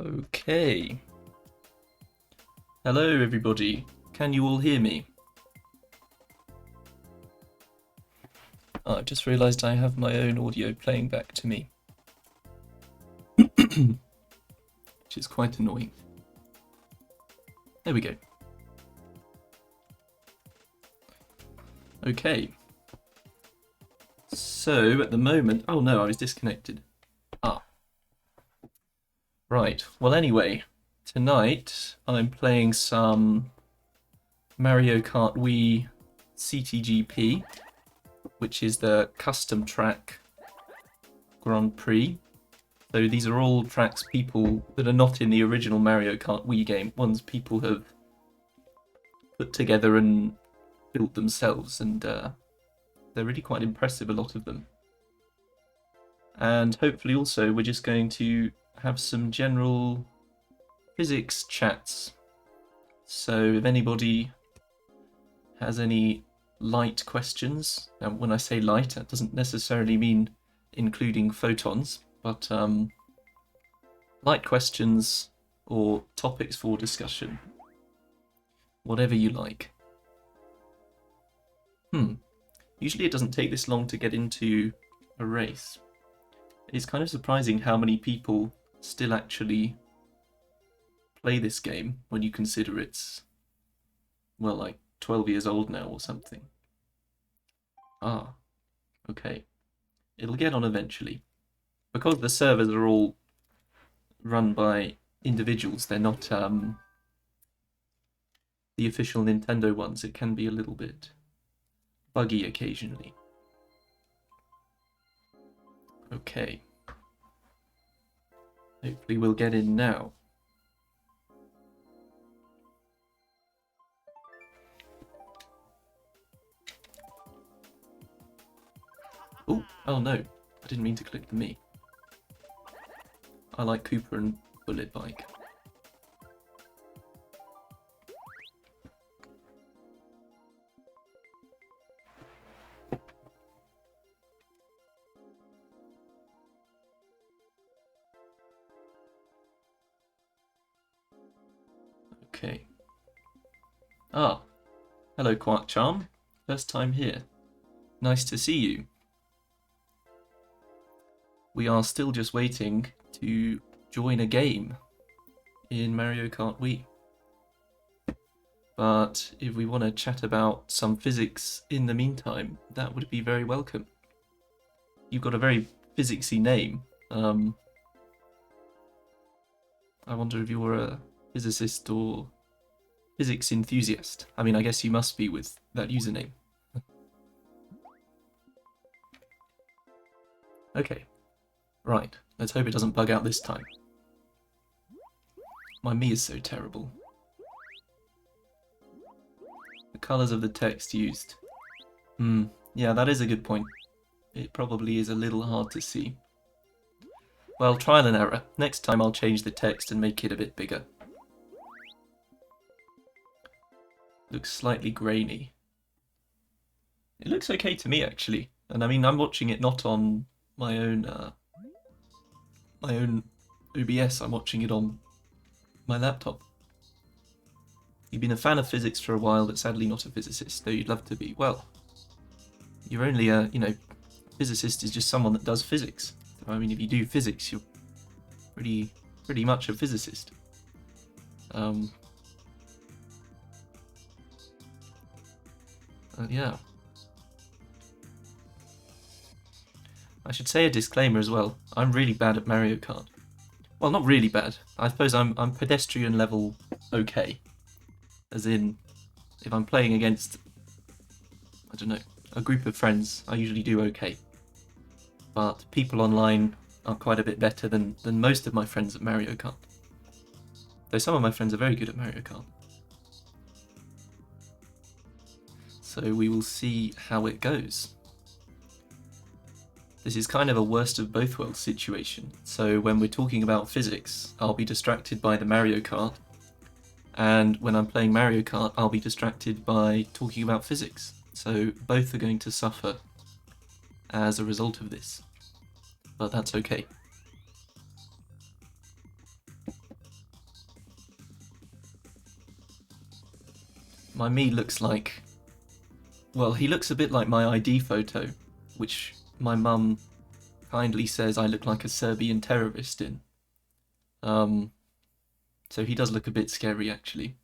Okay. Hello, everybody. Can you all hear me? Oh, I've just realised I have my own audio playing back to me, which is quite annoying. There we go. Okay. So, at the moment... Oh no, I was disconnected. Ah. Right. Well, anyway, tonight I'm playing some Mario Kart Wii CTGP, which is the custom track Grand Prix. So these are all tracks people that are not in the original Mario Kart Wii game, ones people have put together and built themselves, and they're really quite impressive, a lot of them. And hopefully also we're just going to have some general physics chats. So if anybody has any light questions, now when I say light, that doesn't necessarily mean including photons, but light questions or topics for discussion, whatever you like. Usually it doesn't take this long to get into a race. It's kind of surprising how many people still actually play this game when you consider it's, well, like 12 years old now or something. Ah, okay. It'll get on eventually. Because the servers are all run by individuals, they're not the official Nintendo ones. It can be a little bit buggy occasionally. Okay. Hopefully we'll get in now. Oh no, I didn't mean to click the me. I like Cooper and Bullet Bike. Okay. Ah, hello Quark Charm. First time here. Nice to see you. We are still just waiting to join a game in Mario Kart Wii. But if we want to chat about some physics in the meantime, that would be very welcome. You've got a very physicsy name. I wonder if you're a physicist or physics enthusiast. I mean, I guess you must be with that username. Okay. Right, let's hope it doesn't bug out this time. My me is so terrible. The colours of the text used. Yeah, that is a good point. It probably is a little hard to see. Well, trial and error. Next time I'll change the text and make it a bit bigger. Looks slightly grainy. It looks okay to me, actually. And I mean, I'm watching it not on my own OBS, I'm watching it on my laptop. You've been a fan of physics for a while, but sadly not a physicist, though you'd love to be. Well, you're only a, physicist is just someone that does physics. So, I mean, if you do physics, you're pretty much a physicist. Yeah. I should say a disclaimer as well. I'm really bad at Mario Kart. Well, not really bad. I suppose I'm pedestrian level okay. As in, if I'm playing against, I don't know, a group of friends, I usually do okay. But people online are quite a bit better than most of my friends at Mario Kart. Though some of my friends are very good at Mario Kart. So we will see how it goes. This is kind of a worst of both worlds situation. So when we're talking about physics, I'll be distracted by the Mario Kart. And when I'm playing Mario Kart, I'll be distracted by talking about physics. So both are going to suffer as a result of this. But that's okay. My me looks like... Well, he looks a bit like my ID photo, which my mum kindly says I look like a Serbian terrorist in. So he does look a bit scary, actually.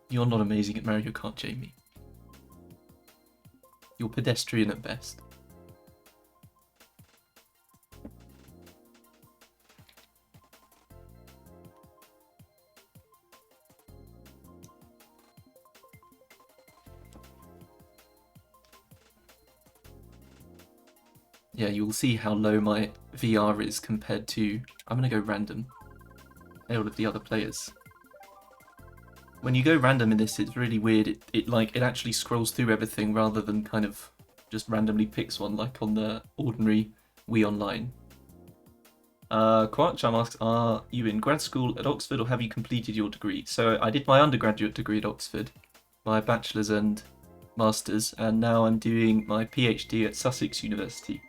You're not amazing at Mario Kart, Jamie. You're pedestrian at best. Yeah, you'll see how low my VR is compared to... I'm gonna go random. All of the other players. When you go random in this, it's really weird. It actually scrolls through everything rather than kind of just randomly picks one like on the ordinary Wii Online. Quarkcham asks, are you in grad school at Oxford or have you completed your degree? So I did my undergraduate degree at Oxford, my bachelor's and master's, and now I'm doing my PhD at Sussex University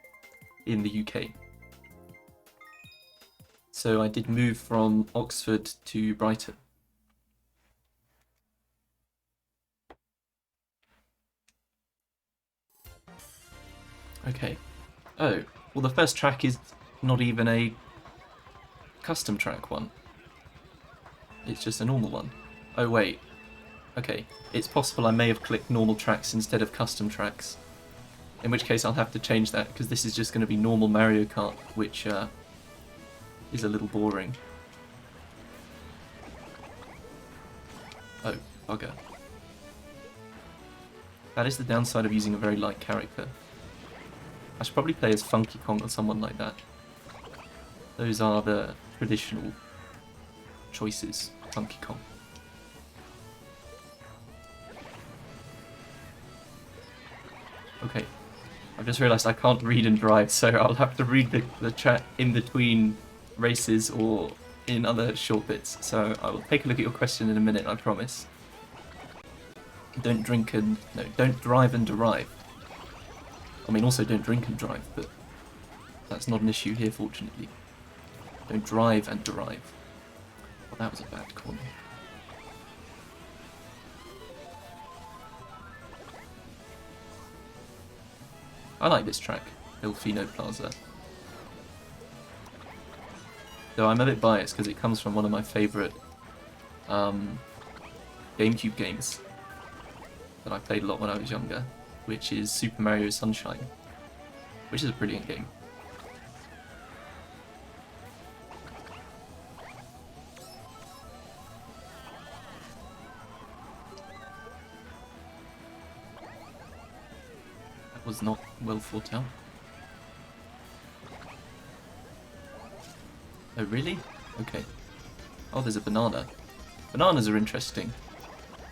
in the UK. So I did move from Oxford to Brighton. Okay. Oh, well the first track is not even a custom track one. It's just a normal one. Oh wait. Okay, it's possible I may have clicked normal tracks instead of custom tracks. In which case I'll have to change that, because this is just going to be normal Mario Kart, which is a little boring. Oh, bugger. That is the downside of using a very light character. I should probably play as Funky Kong or someone like that. Those are the traditional choices, Funky Kong. Okay, I've just realised I can't read and drive, so I'll have to read the chat in between races or in other short bits. So I will take a look at your question in a minute, I promise. Don't drink and... no, don't drive and derive. I mean, also don't drink and drive, but that's not an issue here, fortunately. Don't drive and derive. Well, that was a bad corner. I like this track, Ilfino Plaza. Though I'm a bit biased because it comes from one of my favourite GameCube games that I played a lot when I was younger, which is Super Mario Sunshine, which is a brilliant game. That was not well thought out. Oh really? Okay. Oh, there's a banana. Bananas are interesting.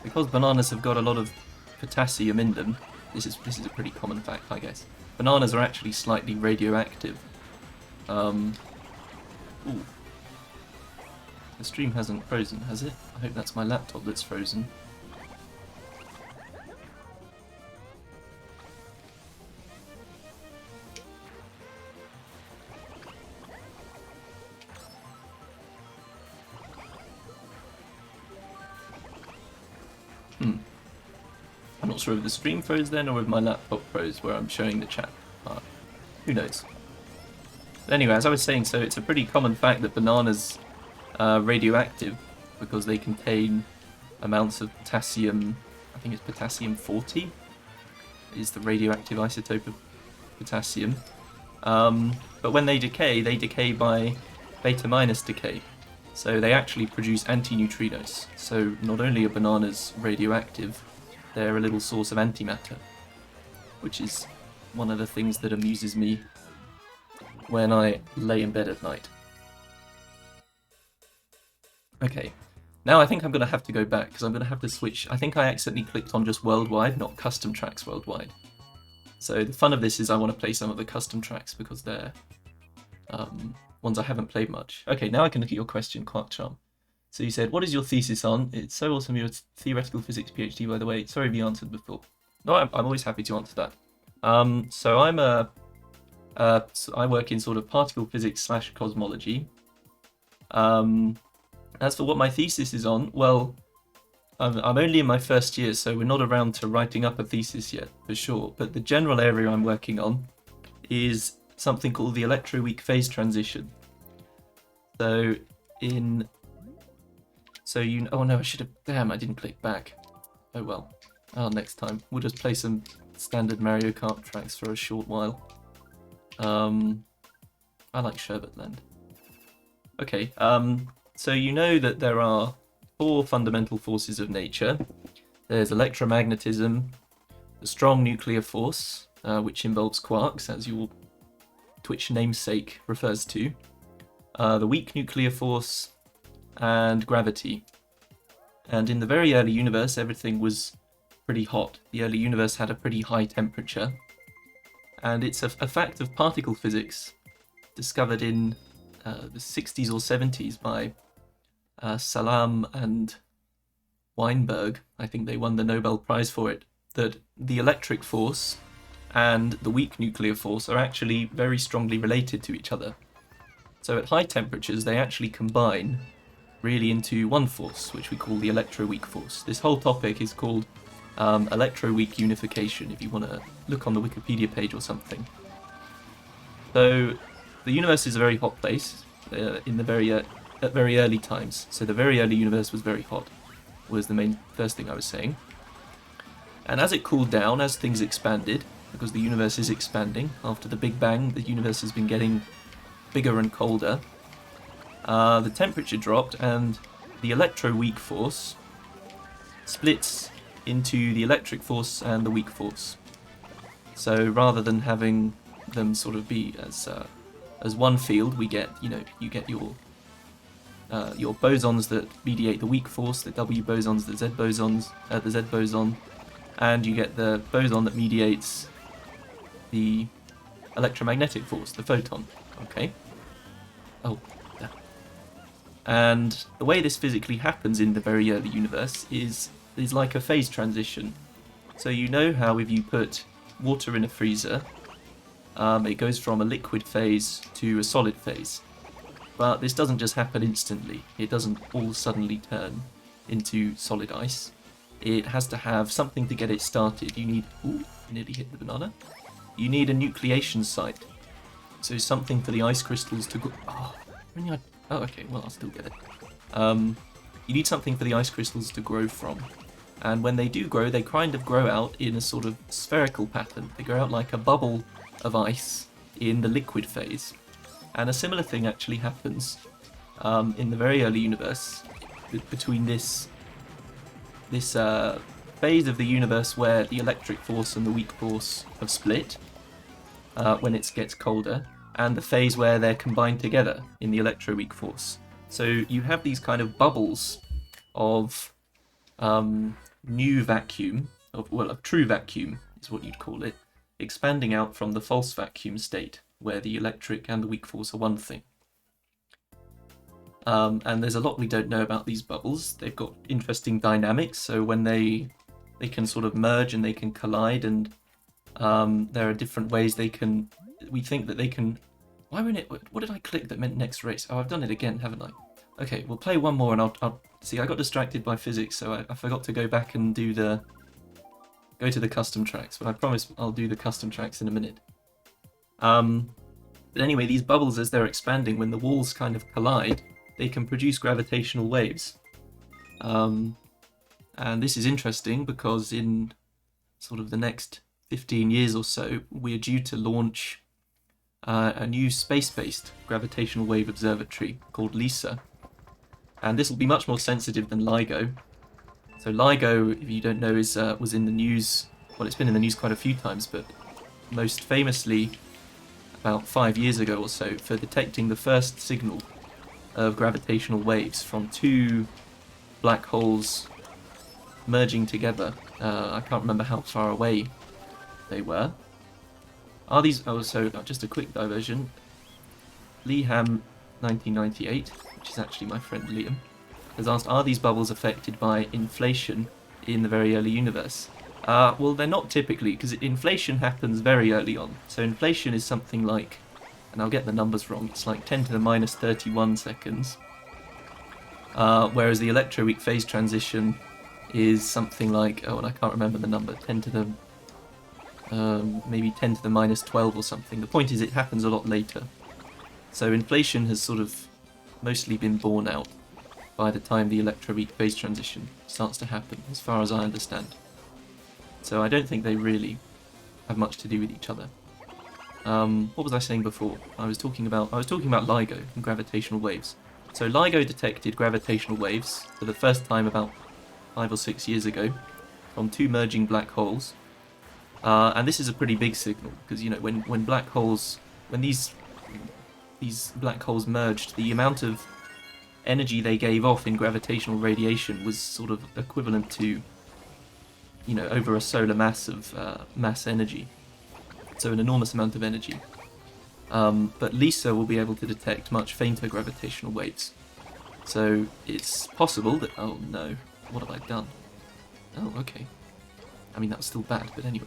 Because bananas have got a lot of potassium in them, this is a pretty common fact, I guess. Bananas are actually slightly radioactive. Ooh. The stream hasn't frozen, has it? I hope that's my laptop that's frozen. I'm not sure if the stream froze then or if my laptop froze where I'm showing the chat. Who knows? But anyway, as I was saying, so it's a pretty common fact that bananas are radioactive because they contain amounts of potassium. I think it's potassium 40 is the radioactive isotope of potassium. But when they decay by beta minus decay. So they actually produce antineutrinos. So not only are bananas radioactive, they're a little source of antimatter, which is one of the things that amuses me when I lay in bed at night. Okay, now I think I'm going to have to go back because I'm going to have to switch. I think I accidentally clicked on just worldwide, not custom tracks worldwide. So the fun of this is I want to play some of the custom tracks because they're ones I haven't played much. Okay, now I can look at your question, Quarkcharm. So you said, what is your thesis on? It's so awesome, you're a theoretical physics PhD, by the way. Sorry if you answered before. No, I'm always happy to answer that. So I work in sort of particle physics / cosmology. As for what my thesis is on, well, I'm only in my first year, so we're not around to writing up a thesis yet, for sure. But the general area I'm working on is something called the Electroweak phase transition. So oh no, I should have, damn, I didn't click back. Oh well. Oh, next time. We'll just play some standard Mario Kart tracks for a short while. I like Sherbetland. Okay, so you know that there are 4 fundamental forces of nature. There's electromagnetism, the strong nuclear force, which involves quarks, as your Twitch namesake refers to, the weak nuclear force, and gravity. And in the very early universe, everything was pretty hot. The early universe had a pretty high temperature. And it's a fact of particle physics discovered in the 60s or 70s by Salam and Weinberg. I think they won the Nobel Prize for it. That the electric force and the weak nuclear force are actually very strongly related to each other. So at high temperatures, they actually combine really into one force, which we call the electroweak force. This whole topic is called Electroweak Unification, if you want to look on the Wikipedia page or something. So the universe is a very hot place in the at very early times. So the very early universe was very hot, was the first thing I was saying. And as it cooled down, as things expanded, because the universe is expanding, after the Big Bang, the universe has been getting bigger and colder. The temperature dropped, and the electroweak force splits into the electric force and the weak force. So rather than having them sort of be as one field, we get you get your bosons that mediate the weak force, the W bosons, the Z boson, and you get the boson that mediates the electromagnetic force, the photon. Okay. Oh. Yeah. And the way this physically happens in the very early universe is like a phase transition. So you know how if you put water in a freezer, it goes from a liquid phase to a solid phase. But this doesn't just happen instantly. It doesn't all suddenly turn into solid ice. It has to have something to get it started. You need... Ooh, I nearly hit the banana. You need a nucleation site. So something for the ice crystals to go... Oh, okay, well, I'll still get it. You need something for the ice crystals to grow from. And when they do grow, they kind of grow out in a sort of spherical pattern. They grow out like a bubble of ice in the liquid phase. And a similar thing actually happens in the very early universe between this phase of the universe where the electric force and the weak force have split when it gets colder, and the phase where they're combined together in the electroweak force. So you have these kind of bubbles of new vacuum, of true vacuum is what you'd call it, expanding out from the false vacuum state, where the electric and the weak force are one thing. And there's a lot we don't know about these bubbles. They've got interesting dynamics, so when they can sort of merge and they can collide, and there are different ways we think that they can... Why wouldn't it... What did I click that meant next race? Oh, I've done it again, haven't I? Okay, we'll play one more and I'll see, I got distracted by physics, so I forgot to go back and go to the custom tracks, but I promise I'll do the custom tracks in a minute. But anyway, these bubbles, as they're expanding, when the walls kind of collide, they can produce gravitational waves. And this is interesting because in sort of the next 15 years or so, we're due to launch a new space-based gravitational wave observatory called LISA. And this will be much more sensitive than LIGO. So LIGO, if you don't know, was in the news. Well, it's been in the news quite a few times, but most famously about 5 years ago or so for detecting the first signal of gravitational waves from 2 black holes merging together. I can't remember how far away they were. Are these... Oh, so just a quick diversion. Leeham 1998, which is actually my friend Liam, has asked, are these bubbles affected by inflation in the very early universe? Well, they're not typically, because inflation happens very early on. So inflation is something like, and I'll get the numbers wrong, it's like 10 to the minus 31 seconds. Whereas the electroweak phase transition is something like, oh, and I can't remember the number, 10 to the, maybe 10 to the minus 12 or something. The point is it happens a lot later. So inflation has sort of mostly been borne out by the time the electroweak phase transition starts to happen, as far as I understand. So I don't think they really have much to do with each other. What was I saying before? I was talking about LIGO and gravitational waves. So LIGO detected gravitational waves for the first time about 5 or 6 years ago from two merging black holes. And this is a pretty big signal because, you know, when black holes, when these black holes merged, the amount of energy they gave off in gravitational radiation was sort of equivalent to, you know, over a solar mass of mass energy. So an enormous amount of energy. But LISA will be able to detect much fainter gravitational waves. So it's possible that... Oh no, what have I done? Oh, okay. I mean, that's still bad, but anyway.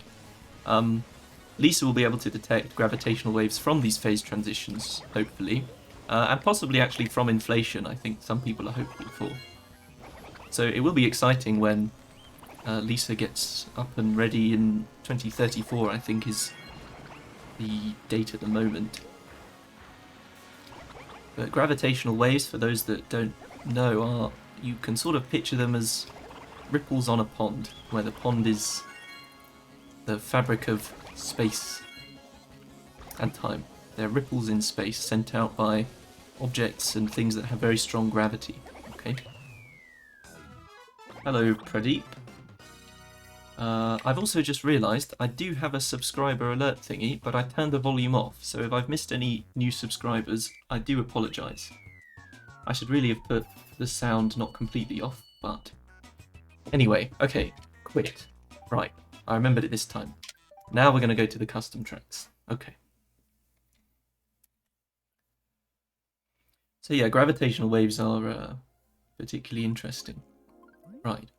LISA will be able to detect gravitational waves from these phase transitions, hopefully. And possibly actually from inflation, I think some people are hopeful for. So it will be exciting when LISA gets up and ready in 2034, I think is the date at the moment. But gravitational waves, for those that don't know, are, you can sort of picture them as ripples on a pond, where the pond is the fabric of space and time. They're ripples in space sent out by objects and things that have very strong gravity. Okay. Hello, Pradeep. I've also just realised I do have a subscriber alert thingy, but I turned the volume off, so if I've missed any new subscribers, I do apologise. I should really have put the sound not completely off, but... Anyway, okay, quit. Right, I remembered it this time. Now we're going to go to the custom tracks. Okay. So yeah, gravitational waves are particularly interesting. Right.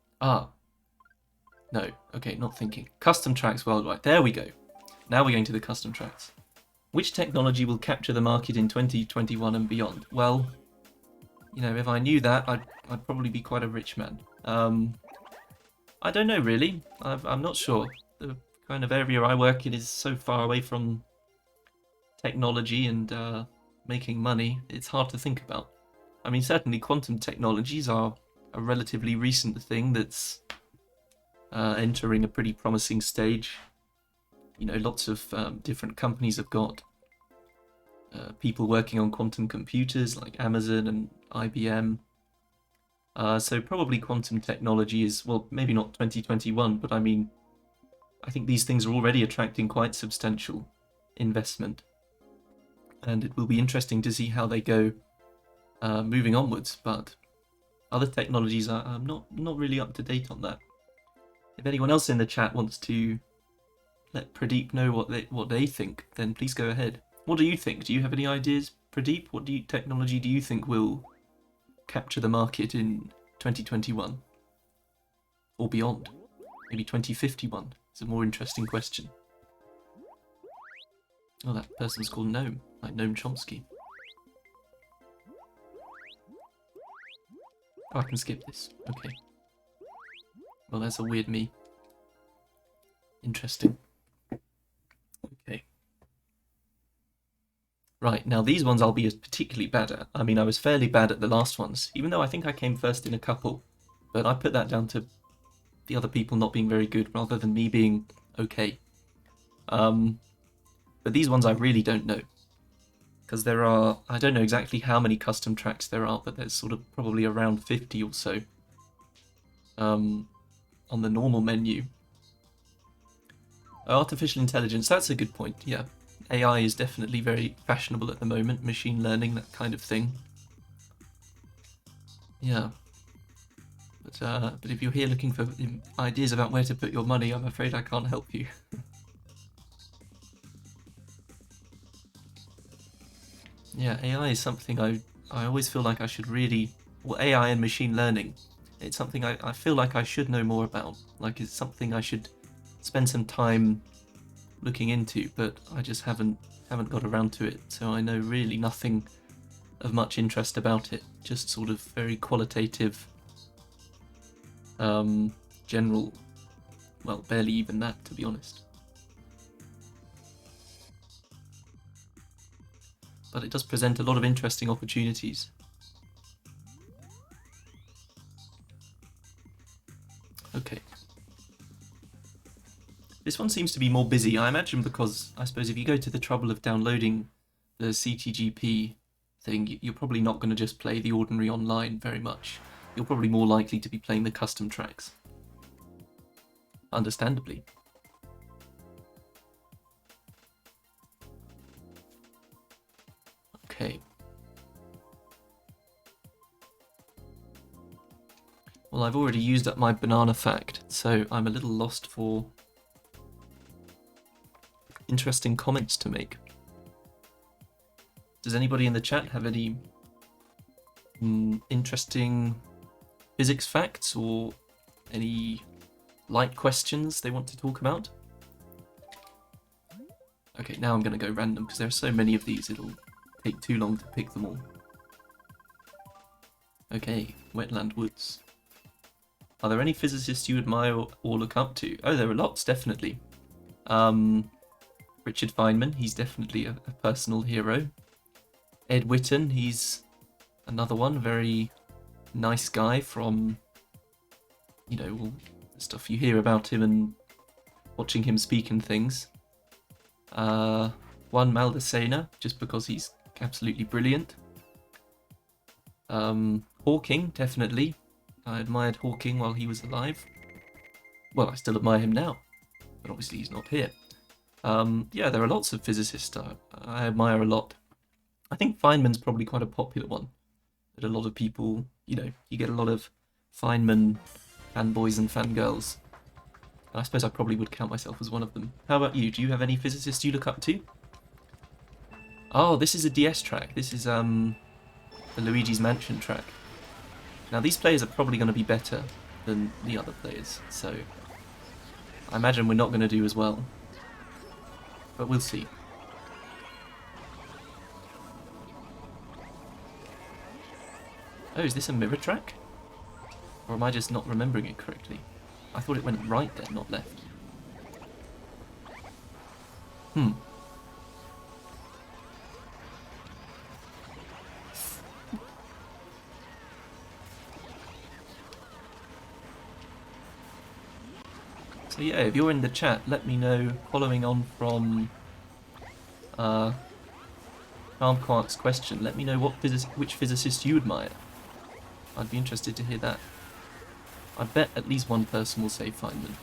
No, okay, not thinking. Custom tracks worldwide. There we go. Now we're going to the custom tracks. Which technology will capture the market in 2021 and beyond? Well, you know, if I knew that, I'd probably be quite a rich man. I don't know, really. I'm not sure. The kind of area I work in is so far away from technology and making money, it's hard to think about. I mean, certainly quantum technologies are a relatively recent thing that's entering a pretty promising stage. You know, lots of different companies have got people working on quantum computers like Amazon and IBM. So probably quantum technology is, well, maybe not 2021, but I mean, I think these things are already attracting quite substantial investment. And it will be interesting to see how they go moving onwards, but other technologies, I'm not really up to date on that. If anyone else in the chat wants to let Pradeep know what they think, then please go ahead. What do you think? Do you have any ideas, Pradeep? What technology do you think will capture the market in 2021? Or beyond? Maybe 2051? It's a more interesting question. Oh, that person's called Gnome, like Noam Chomsky. Oh, I can skip this. Okay. Well, that's a weird me. Interesting. Okay. Right, now these ones I'll be particularly bad at. I mean, I was fairly bad at the last ones, even though I think I came first in a couple. But I put that down to the other people not being very good rather than me being okay. But these ones I really don't know. Because there are, I don't know exactly how many custom tracks there are, but there's sort of probably around 50 or so on the normal menu. Artificial intelligence, that's a good point, yeah. AI is definitely very fashionable at the moment, machine learning, that kind of thing. Yeah. But if you're here looking for ideas about where to put your money, I'm afraid I can't help you. Yeah, AI is something I always feel like I should really... Well, AI and machine learning, it's something I feel like I should know more about. Like, it's something I should spend some time looking into, but I just haven't got around to it, so I know really nothing of much interest about it. Just sort of very qualitative General, well, barely even that, to be honest. But it does present a lot of interesting opportunities. Okay. This one seems to be more busy, I imagine, because I suppose if you go to the trouble of downloading the CTGP thing, you're probably not going to just play the ordinary online very much. You're probably more likely to be playing the custom tracks. Understandably. Okay. Well, I've already used up my banana fact, so I'm a little lost for interesting comments to make. Does anybody in the chat have any interesting physics facts or any light questions they want to talk about? Okay, now I'm going to go random because there are so many of these it'll take too long to pick them all. Okay, wetland woods. Are there any physicists you admire or look up to? Oh, there are lots, definitely. Richard Feynman, he's definitely a personal hero. Ed Witten, he's another one, very nice guy from, you know, all the stuff you hear about him and watching him speak and things. Juan Maldacena, just because he's absolutely brilliant. Hawking, definitely. I admired Hawking while he was alive. Well, I still admire him now, but obviously he's not here. Yeah, there are lots of physicists I admire a lot. I think Feynman's probably quite a popular one. That a lot of people, you know, you get a lot of Feynman fanboys and fangirls. And I suppose I probably would count myself as one of them. How about you? Do you have any physicists you look up to? Oh, this is a DS track. This is the Luigi's Mansion track. Now these players are probably going to be better than the other players, so I imagine we're not going to do as well. But we'll see. Oh, is this a mirror track? Or am I just not remembering it correctly? I thought it went right there, not left. So yeah, if you're in the chat, let me know, following on from Quark's question, let me know which physicist you admire. I'd be interested to hear that. I bet at least one person will say Feynman.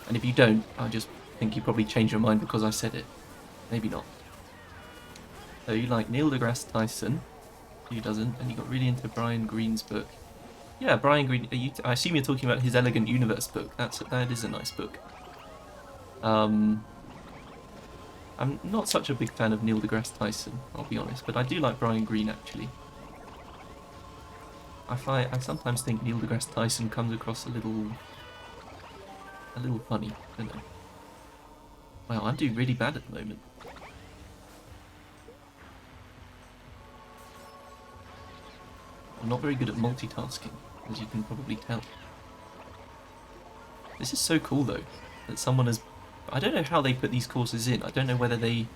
And if you don't, I just think you probably change your mind because I said it. Maybe not. So you like Neil deGrasse Tyson, who doesn't, and you got really into Brian Greene's book. Yeah, Brian Greene, I assume you're talking about his Elegant Universe book. That is a nice book. I'm not such a big fan of Neil deGrasse Tyson, I'll be honest, but I do like Brian Greene actually. I sometimes think Neil deGrasse Tyson comes across a little funny, I don't know. Wow, I'm doing really bad at the moment. I'm not very good at multitasking, as you can probably tell. This is so cool though, that someone has... I don't know how they put these courses in. I don't know whether they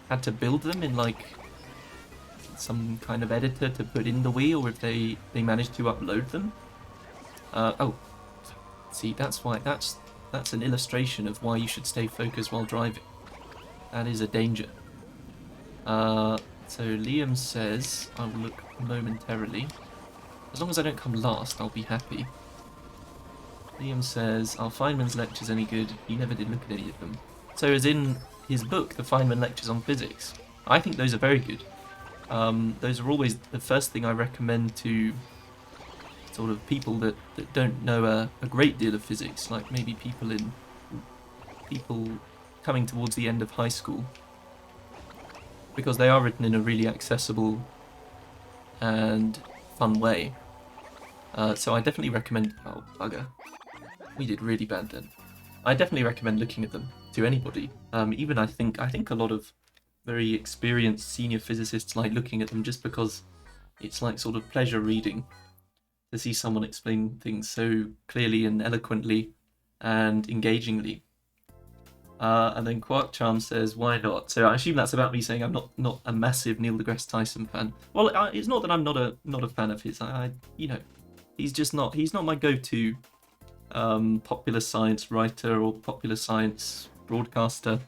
had to build them in like some kind of editor to put in the Wii, or if they managed to upload them. Oh, see, that's why that's an illustration of why you should stay focused while driving. That is a danger. So Liam says, I will look momentarily. As long as I don't come last, I'll be happy. Liam says, are Feynman's lectures any good? He never did look at any of them. So as in his book, the Feynman Lectures on Physics, I think those are very good. Those are always the first thing I recommend to sort of people that don't know a great deal of physics, like maybe people coming towards the end of high school, because they are written in a really accessible and fun way. So I definitely recommend... Oh, bugger. We did really bad then. I definitely recommend looking at them to anybody. Even I think a lot of very experienced senior physicists like looking at them just because it's like sort of pleasure reading. to see someone explain things so clearly and eloquently and engagingly. And then Quark Charm says, "Why not?" So I assume that's about me saying I'm not a massive Neil deGrasse Tyson fan. Well, it's not that I'm not a fan of his. He's not my go-to popular science writer or popular science broadcaster.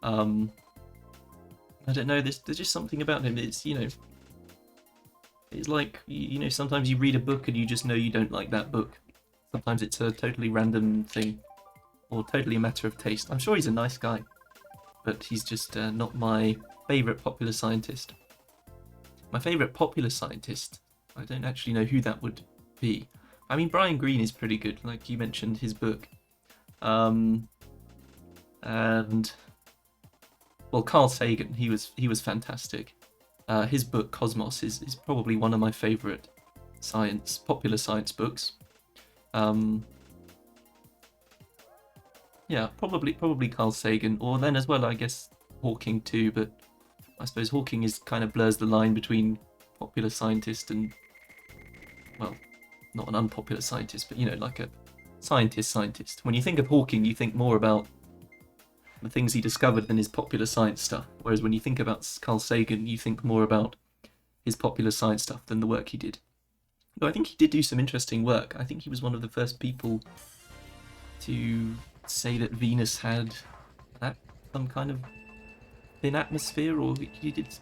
I don't know. There's just something about him. It's it's like sometimes you read a book and you just know you don't like that book. Sometimes it's a totally random thing, or totally a matter of taste. I'm sure he's a nice guy, but he's just not my favourite popular scientist. My favourite popular scientist, I don't actually know who that would be. I mean, Brian Greene is pretty good, like you mentioned his book. And well, Carl Sagan, he was fantastic. His book Cosmos is probably one of my favourite popular science books. Yeah, probably Carl Sagan, or then as well, I guess Hawking too. But I suppose Hawking is kind of blurs the line between popular scientist and, well, not an unpopular scientist, but like a scientist. When you think of Hawking, you think more about the things he discovered than his popular science stuff. Whereas when you think about Carl Sagan, you think more about his popular science stuff than the work he did. Though I think he did do some interesting work. I think he was one of the first people to say that Venus had some kind of thin atmosphere, or he did.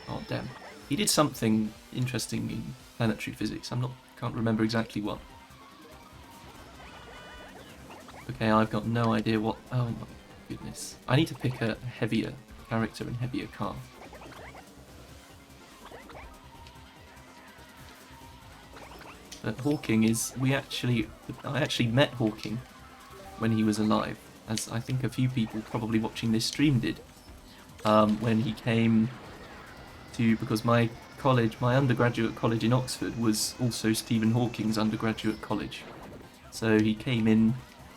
Oh damn! He did something interesting in planetary physics. Can't remember exactly what. Okay, I've got no idea what. Oh my goodness! I need to pick a heavier character and heavier car. But Hawking is. I actually met Hawking when he was alive, as I think a few people probably watching this stream did. When he came because my undergraduate college in Oxford was also Stephen Hawking's undergraduate college. So he came in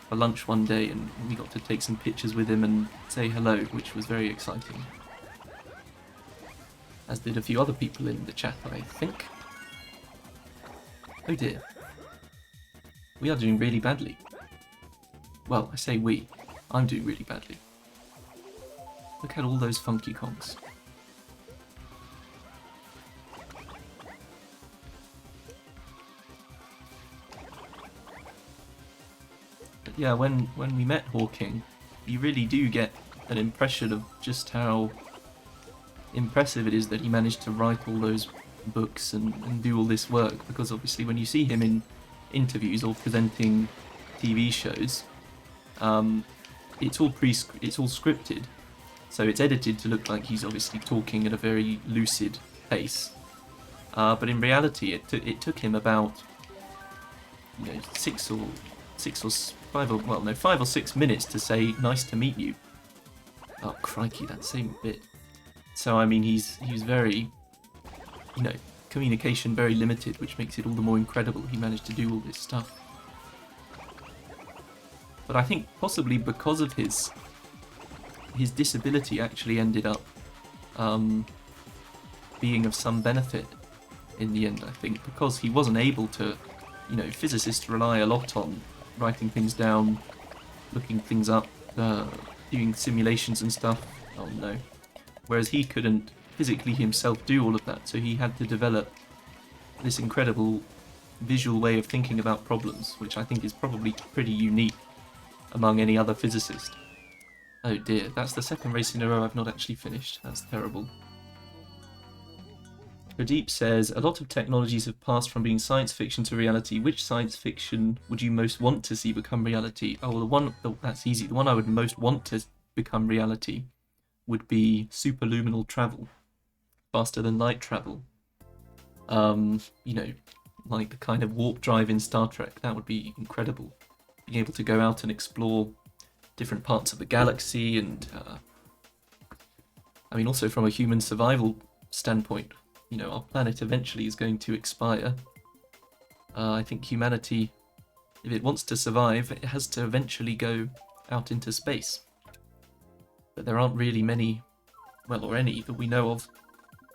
for lunch one day and we got to take some pictures with him and say hello, which was very exciting. As did a few other people in the chat, I think. Oh dear. We are doing really badly. Well, I say we. I'm doing really badly. Look at all those funky Kongs. But yeah, when we met Hawking, you really do get an impression of just how impressive it is that he managed to write all those books and do all this work, because obviously when you see him in interviews or presenting TV shows, it's all scripted, so it's edited to look like he's obviously talking at a very lucid pace. But in reality, it took him about 5 or 6 minutes to say "nice to meet you." Oh crikey, that same bit. So I mean, he's very, communication very limited, which makes it all the more incredible he managed to do all this stuff. But I think possibly because of his disability actually ended up being of some benefit in the end, I think, because he wasn't able to, physicists rely a lot on writing things down, looking things up, doing simulations and stuff. Oh no. Whereas he couldn't physically himself do all of that, so he had to develop this incredible visual way of thinking about problems, which I think is probably pretty unique among any other physicist. Oh dear, that's the second race in a row I've not actually finished. That's terrible. Pradeep says, a lot of technologies have passed from being science fiction to reality. Which science fiction would you most want to see become reality? Oh, that's easy. The one I would most want to become reality would be superluminal travel, faster than light travel. Like the kind of warp drive in Star Trek. That would be incredible. Being able to go out and explore different parts of the galaxy, and also from a human survival standpoint, our planet eventually is going to expire. I think humanity, if it wants to survive, it has to eventually go out into space. But there aren't really many, or any that we know of,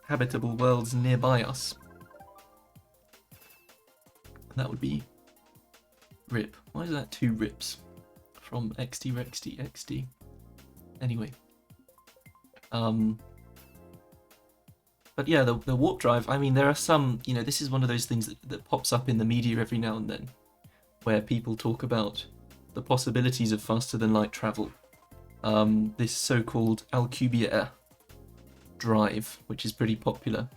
habitable worlds nearby us. That would be rip. Why is that 2 rips? From XD, Rexd, XD. Anyway. But yeah, the warp drive, I mean, there are some, you know, this is one of those things that pops up in the media every now and then, where people talk about the possibilities of faster than light travel. This so-called Alcubierre drive, which is pretty popular,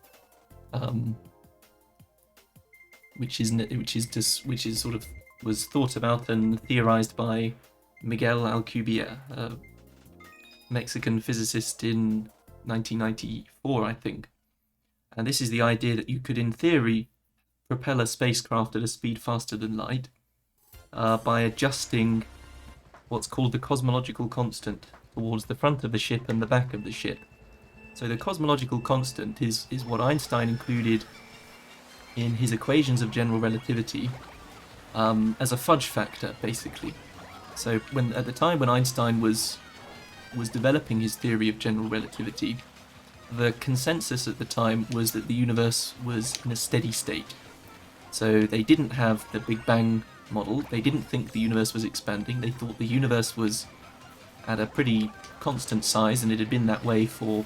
which is sort of was thought about and theorized by Miguel Alcubierre, a Mexican physicist in 1994, I think. And this is the idea that you could, in theory, propel a spacecraft at a speed faster than light by adjusting what's called the cosmological constant towards the front of the ship and the back of the ship. So the cosmological constant is what Einstein included in his equations of general relativity as a fudge factor, basically. So at the time when Einstein was developing his theory of general relativity, the consensus at the time was that the universe was in a steady state. So they didn't have the Big Bang model. They didn't think the universe was expanding. They thought the universe was at a pretty constant size, and it had been that way for,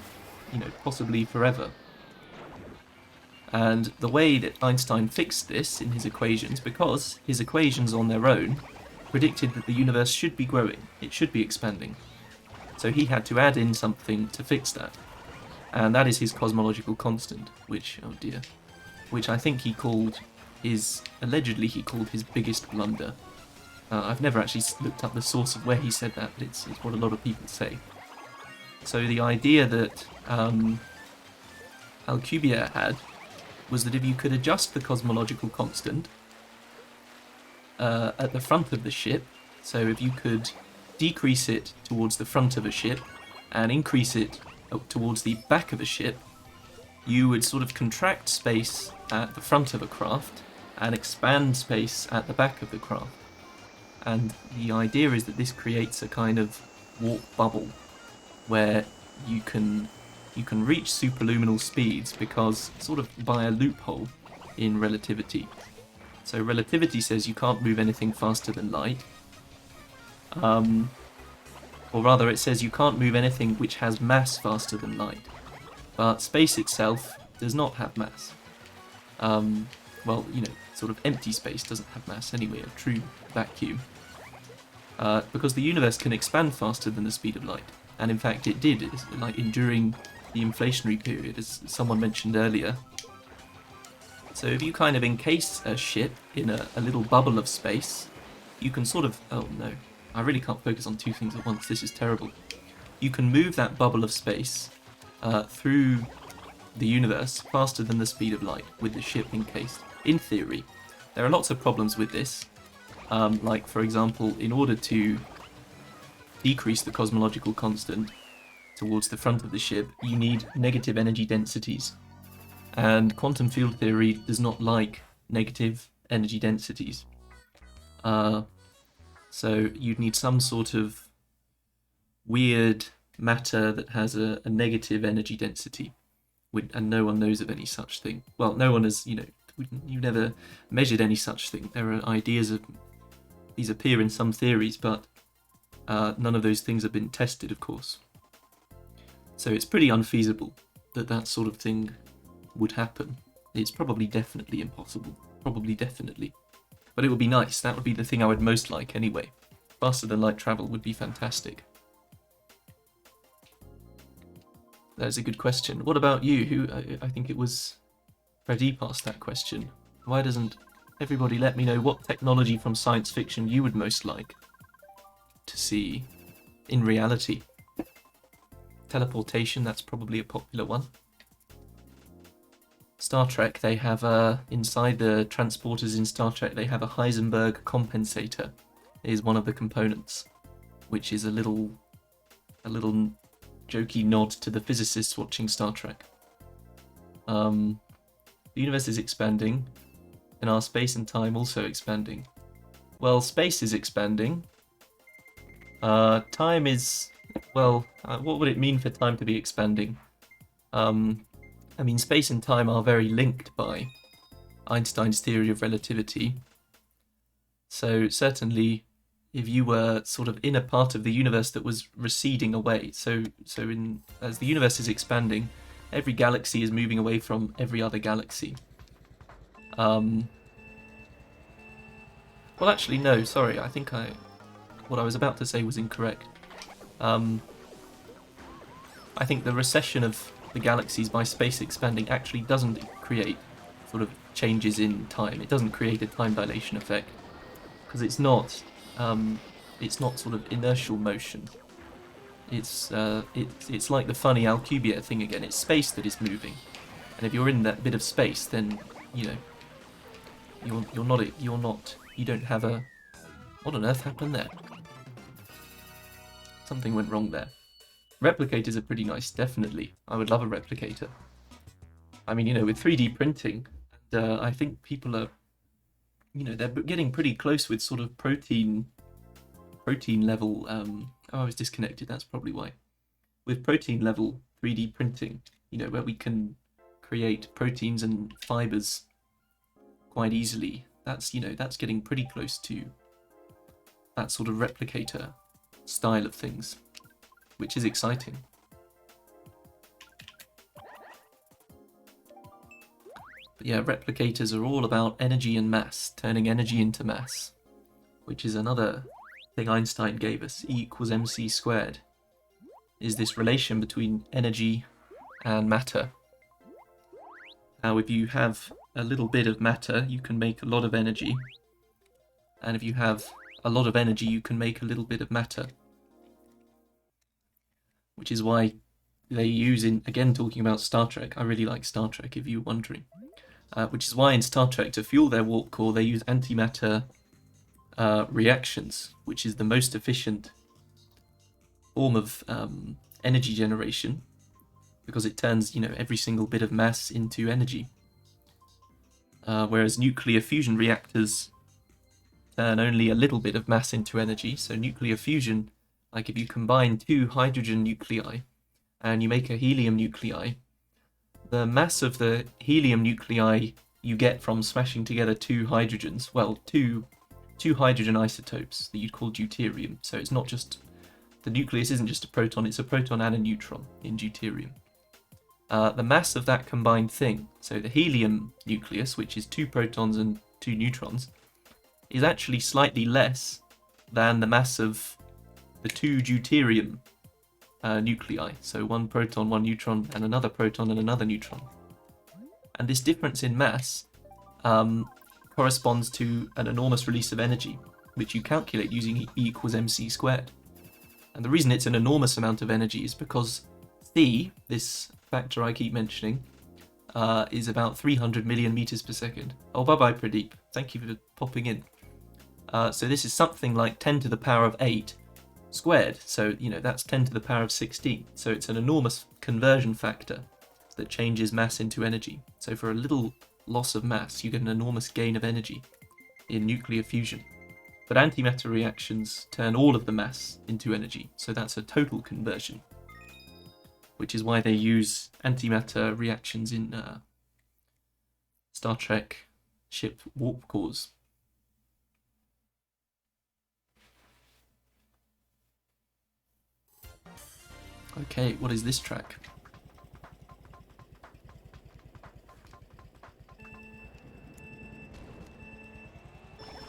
you know, possibly forever. And the way that Einstein fixed this in his equations, because his equations on their own predicted that the universe should be growing, it should be expanding. So he had to add in something to fix that. And that is his cosmological constant, which, oh dear, which I think allegedly he called his biggest blunder. I've never actually looked up the source of where he said that, but it's what a lot of people say. So the idea that Alcubierre had was that if you could adjust the cosmological constant at the front of the ship, so if you could decrease it towards the front of a ship and increase it towards the back of a ship, you would sort of contract space at the front of a craft and expand space at the back of the craft. And the idea is that this creates a kind of warp bubble where you can reach superluminal speeds because sort of by a loophole in relativity. So relativity says you can't move anything faster than light. Or rather, it says you can't move anything which has mass faster than light. But space itself does not have mass. Well, you know, sort of empty space doesn't have mass anyway, a true vacuum. Because the universe can expand faster than the speed of light. And in fact it did, like during the inflationary period, as someone mentioned earlier. So if you kind of encase a ship in a little bubble of space, you can sort of... Oh no, I really can't focus on 2 things at once, this is terrible. You can move that bubble of space through the universe faster than the speed of light with the ship encased, in theory. There are lots of problems with this, like for example, in order to decrease the cosmological constant towards the front of the ship, you need negative energy densities. And quantum field theory does not like negative energy densities. So you'd need some sort of weird matter that has a negative energy density, and no one knows of any such thing. Well, no one has, you've never measured any such thing. There are ideas of these appear in some theories, but none of those things have been tested, of course. So it's pretty unfeasible that sort of thing would happen. It's probably definitely impossible. Probably definitely. But it would be nice. That would be the thing I would most like anyway. Faster than light travel would be fantastic. That is a good question. What about you? I think it was Pradeep asked that question. Why doesn't everybody let me know what technology from science fiction you would most like to see in reality? Teleportation, that's probably a popular one. Star Trek, they have inside the transporters in Star Trek, they have a Heisenberg compensator. Is one of the components, which is a little jokey nod to the physicists watching Star Trek. The universe is expanding, and are space and time also expanding? Well, space is expanding. Time is, well, what would it mean for time to be expanding? I mean, space and time are very linked by Einstein's theory of relativity. So certainly, if you were sort of in a part of the universe that was receding away, as the universe is expanding, every galaxy is moving away from every other galaxy. Well, actually, no. Sorry, I think what I was about to say was incorrect. I think the recession of the galaxies by space expanding actually doesn't create sort of changes in time. It doesn't create a time dilation effect because it's not sort of inertial motion. It's like the funny Alcubierre thing again. It's space that is moving, and if you're in that bit of space, then you know you don't have a. What on earth happened there? Something went wrong there. Replicators are pretty nice, definitely. I would love a replicator. I mean, with 3D printing, I think people are, they're getting pretty close with sort of protein level. Oh, I was disconnected. That's probably why. With protein level 3D printing, where we can create proteins and fibers quite easily. That's getting pretty close to that sort of replicator style of things, which is exciting. But yeah, replicators are all about energy and mass, turning energy into mass, which is another thing Einstein gave us. E equals mc squared is this relation between energy and matter. Now, if you have a little bit of matter, you can make a lot of energy. And if you have a lot of energy, you can make a little bit of matter. Which is why they use, again talking about Star Trek, I really like Star Trek if you're wondering, which is why in Star Trek, to fuel their warp core, they use antimatter reactions, which is the most efficient form of energy generation, because it turns, every single bit of mass into energy. Whereas nuclear fusion reactors turn only a little bit of mass into energy. So nuclear fusion, like if you combine two hydrogen nuclei and you make a helium nuclei, the mass of the helium nuclei you get from smashing together two hydrogens, well, two hydrogen isotopes that you'd call deuterium. So it's not just, the nucleus isn't just a proton, it's a proton and a neutron in deuterium. The mass of that combined thing, so the helium nucleus, which is two protons and two neutrons, is actually slightly less than the mass of the two deuterium nuclei. So one proton, one neutron, and another proton and another neutron. And this difference in mass corresponds to an enormous release of energy, which you calculate using E equals mc squared. And the reason it's an enormous amount of energy is because C, this factor I keep mentioning, is about 300 million meters per second. Oh, bye-bye, Pradeep. Thank you for popping in. So this is something like 10 to the power of 8 squared. So, that's 10 to the power of 16. So it's an enormous conversion factor that changes mass into energy. So for a little loss of mass, you get an enormous gain of energy in nuclear fusion. But antimatter reactions turn all of the mass into energy. So that's a total conversion, which is why they use antimatter reactions in Star Trek ship warp cores. Okay, what is this track?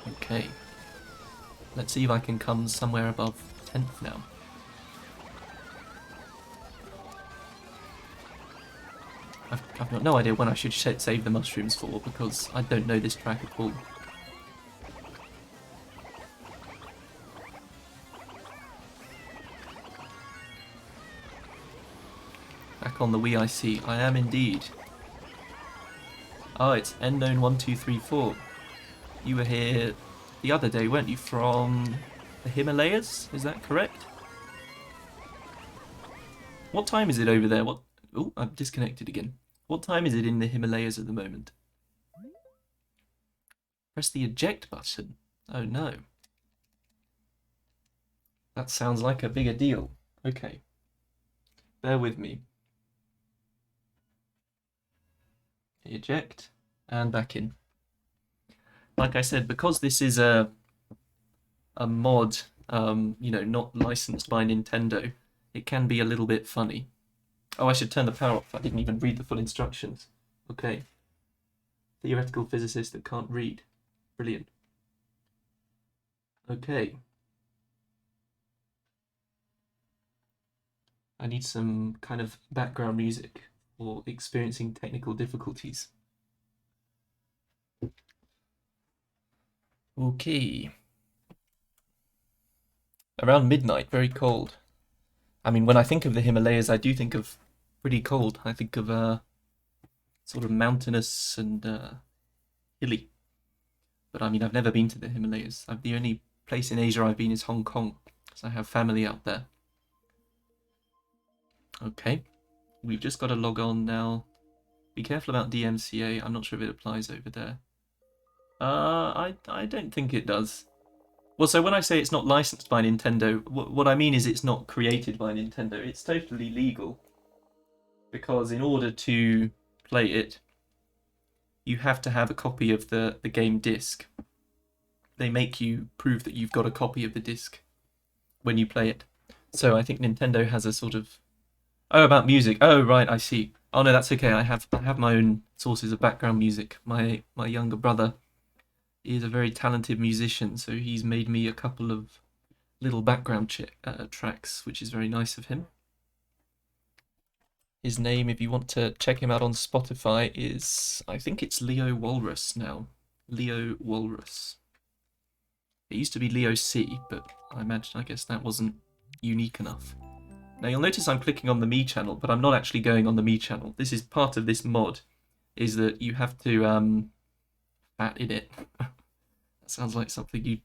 Okay. Let's see if I can come somewhere above 10th now. I've got no idea when I should save the mushrooms for, because I don't know this track at all. Back on the Wii I see. I am indeed. Oh, it's Unknown 1234. You were here the other day, weren't you? From the Himalayas? Is that correct? What time is it over there? What? Oh, I'm disconnected again. What time is it in the Himalayas at the moment? Press the eject button. Oh no. That sounds like a bigger deal. Okay. Bear with me. Eject and back in. like I said, because this is a mod, not licensed by Nintendo, it can be a little bit funny. Oh, I should turn the power off. I didn't even read the full instructions. Okay. Theoretical physicist that can't read. Brilliant. Okay. I need some kind of background music for experiencing technical difficulties. Okay. Around midnight, very cold. I mean, when I think of the Himalayas, I do think of pretty cold. I think of sort of mountainous and hilly. But I mean, I've never been to the Himalayas. The only place in Asia I've been is Hong Kong, because I have family out there. Okay, we've just got to log on now. Be careful about DMCA. I'm not sure if it applies over there. I don't think it does. Well, so when I say it's not licensed by Nintendo, what I mean is it's not created by Nintendo. It's totally legal. Because in order to play it, you have to have a copy of the game disc. They make you prove that you've got a copy of the disc when you play it. So I think Nintendo has a sort of... Oh, about music. Oh, right, I see. Oh no, that's okay. I have my own sources of background music. My younger brother is a very talented musician, so he's made me a couple of little background tracks, which is very nice of him. His name, if you want to check him out on Spotify, is... I think it's Leo Walrus now. Leo Walrus. It used to be Leo C, but I guess that wasn't unique enough. Now you'll notice I'm clicking on the Me channel, but I'm not actually going on the Me channel. This is part of this mod, is that you have to fat in it. That sounds like something you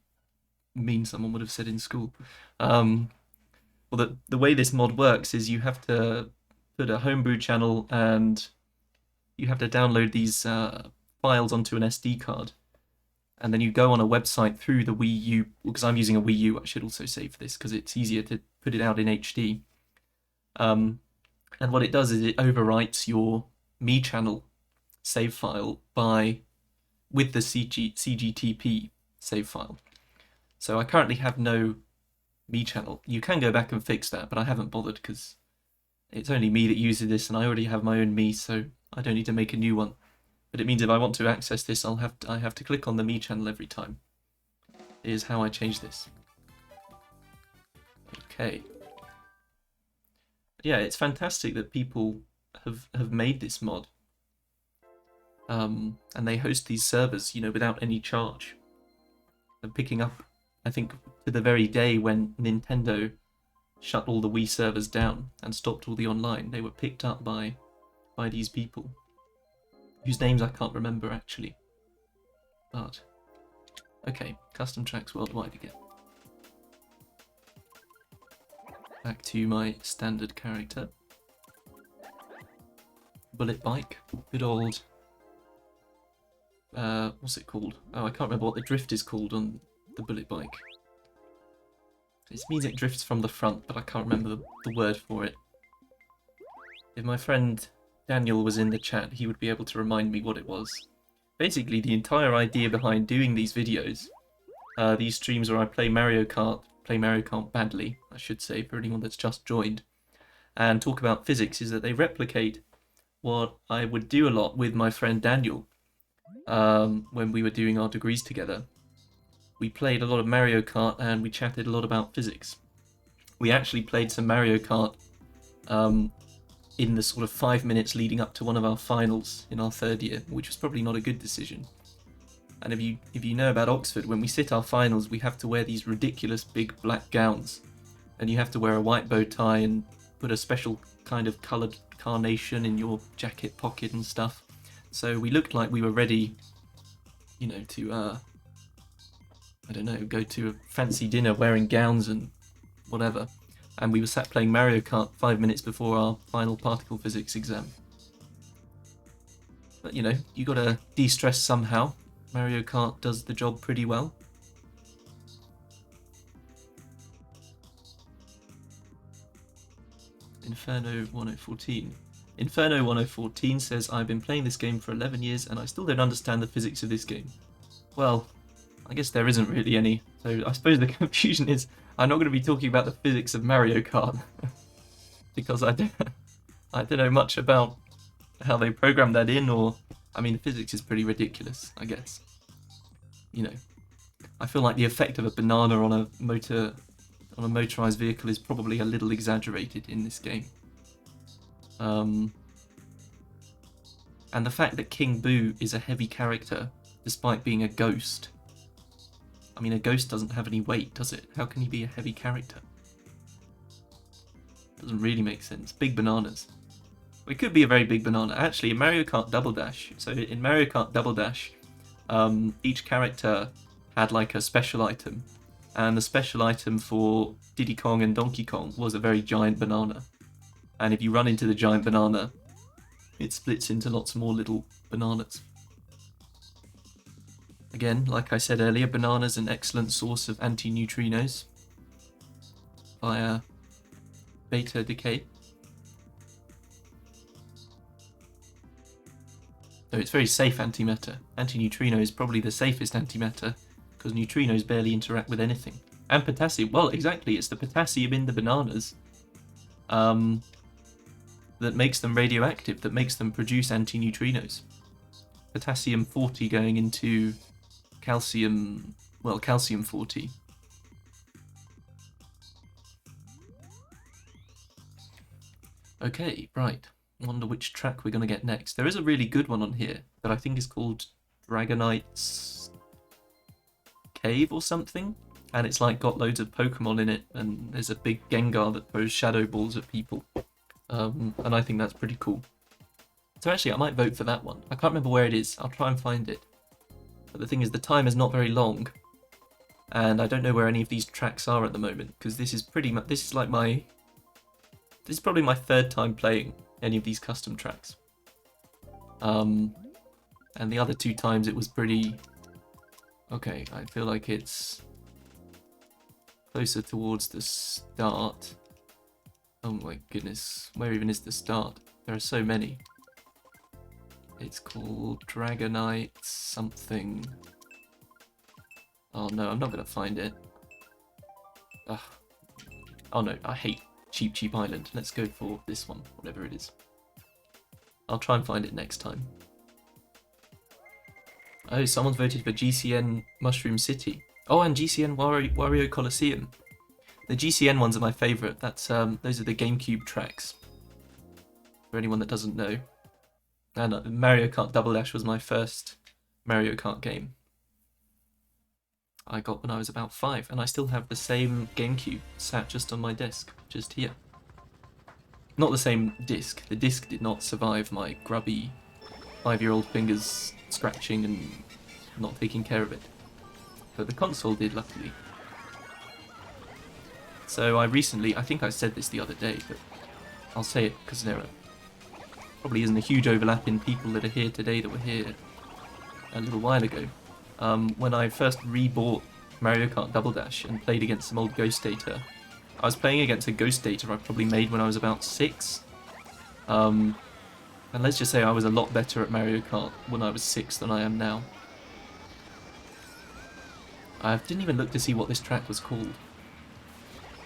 mean someone would have said in school. Well, the way this mod works is you have to put a homebrew channel and you have to download these files onto an SD card. And then you go on a website through the Wii U, because I'm using a Wii U, I should also say for this, because it's easier to put it out in HD. And what it does is it overwrites your Me channel save file with the CGTP save file. So I currently have no Me channel. You can go back and fix that, but I haven't bothered because it's only me that uses this and I already have my own Me, so I don't need to make a new one. But it means if I want to access this, I have to click on the Me channel every time. Is how I change this. Okay. Yeah, it's fantastic that people have made this mod. And they host these servers, without any charge. And picking up, I think, to the very day when Nintendo shut all the Wii servers down and stopped all the online, they were picked up by these people, whose names I can't remember actually. But, okay, custom tracks worldwide again. Back to my standard character. Bullet bike, good old... what's it called? Oh, I can't remember what the drift is called on the bullet bike. It means it drifts from the front, but I can't remember the word for it. If my friend Daniel was in the chat, he would be able to remind me what it was. Basically, the entire idea behind doing these videos, these streams where I play Mario Kart badly, I should say, for anyone that's just joined, and talk about physics, is that they replicate what I would do a lot with my friend Daniel when we were doing our degrees together. We played a lot of Mario Kart and we chatted a lot about physics. We actually played some Mario Kart in the sort of 5 minutes leading up to one of our finals in our third year, which was probably not a good decision. And if you know about Oxford, when we sit our finals, we have to wear these ridiculous big black gowns, and you have to wear a white bow tie and put a special kind of coloured carnation in your jacket pocket and stuff. So we looked like we were ready, to I don't know, go to a fancy dinner wearing gowns and whatever. And we were sat playing Mario Kart 5 minutes before our final particle physics exam. But you gotta de-stress somehow. Mario Kart does the job pretty well. Inferno 1014. Inferno 1014 says, I've been playing this game for 11 years and I still don't understand the physics of this game. Well, I guess there isn't really any. So I suppose the confusion is I'm not going to be talking about the physics of Mario Kart because I don't know much about how they programmed that in, or I mean the physics is pretty ridiculous, I guess. You know, I feel like the effect of a banana on a motorized vehicle is probably a little exaggerated in this game. And the fact that King Boo is a heavy character despite being a ghost. I mean, a ghost doesn't have any weight, does it? How can he be a heavy character? Doesn't really make sense. Big bananas. It could be a very big banana. Actually, in Mario Kart Double Dash, so in Mario Kart Double Dash, each character had like a special item, and the special item for Diddy Kong and Donkey Kong was a very giant banana. And if you run into the giant banana, it splits into lots more little bananas. Again, like I said earlier, banana's an excellent source of anti-neutrinos via beta decay. So it's very safe antimatter. Anti-neutrino is probably the safest antimatter because neutrinos barely interact with anything. And potassium, well, exactly, it's the potassium in the bananas that makes them radioactive, that makes them produce anti-neutrinos. Potassium 40 going into calcium, well, calcium 40. Okay, right. Wonder which track we're going to get next. There is a really good one on here that I think is called Dragonite's Cave or something. And it's like got loads of Pokemon in it, and there's a big Gengar that throws shadow balls at people. And I think that's pretty cool. So actually, I might vote for that one. I can't remember where it is. I'll try and find it. But the thing is, the time is not very long, and I don't know where any of these tracks are at the moment, because this is pretty much, this is probably my third time playing any of these custom tracks. And the other two times it was pretty, okay, I feel like it's closer towards the start. Oh my goodness, where even is the start? There are so many. It's called Dragonite something. Oh no, I'm not going to find it. Ugh. Oh no, I hate Cheap Island. Let's go for this one, whatever it is. I'll try and find it next time. Oh, someone's voted for GCN Mushroom City. Oh, and GCN Wario Coliseum. The GCN ones are my favourite. That's those are the GameCube tracks. For anyone that doesn't know. And Mario Kart Double Dash was my first Mario Kart game. I got when I was about 5, and I still have the same GameCube sat just on my desk, just here. Not the same disc. The disc did not survive my grubby 5-year-old fingers scratching and not taking care of it. But the console did, luckily. So I think I said this the other day, but I'll say it because there probably isn't a huge overlap in people that are here today that were here a little while ago. When I first rebought Mario Kart Double Dash and played against some old Ghost Data, I was playing against a Ghost Data I probably made when I was about 6. And let's just say I was a lot better at Mario Kart when I was 6 than I am now. I didn't even look to see what this track was called.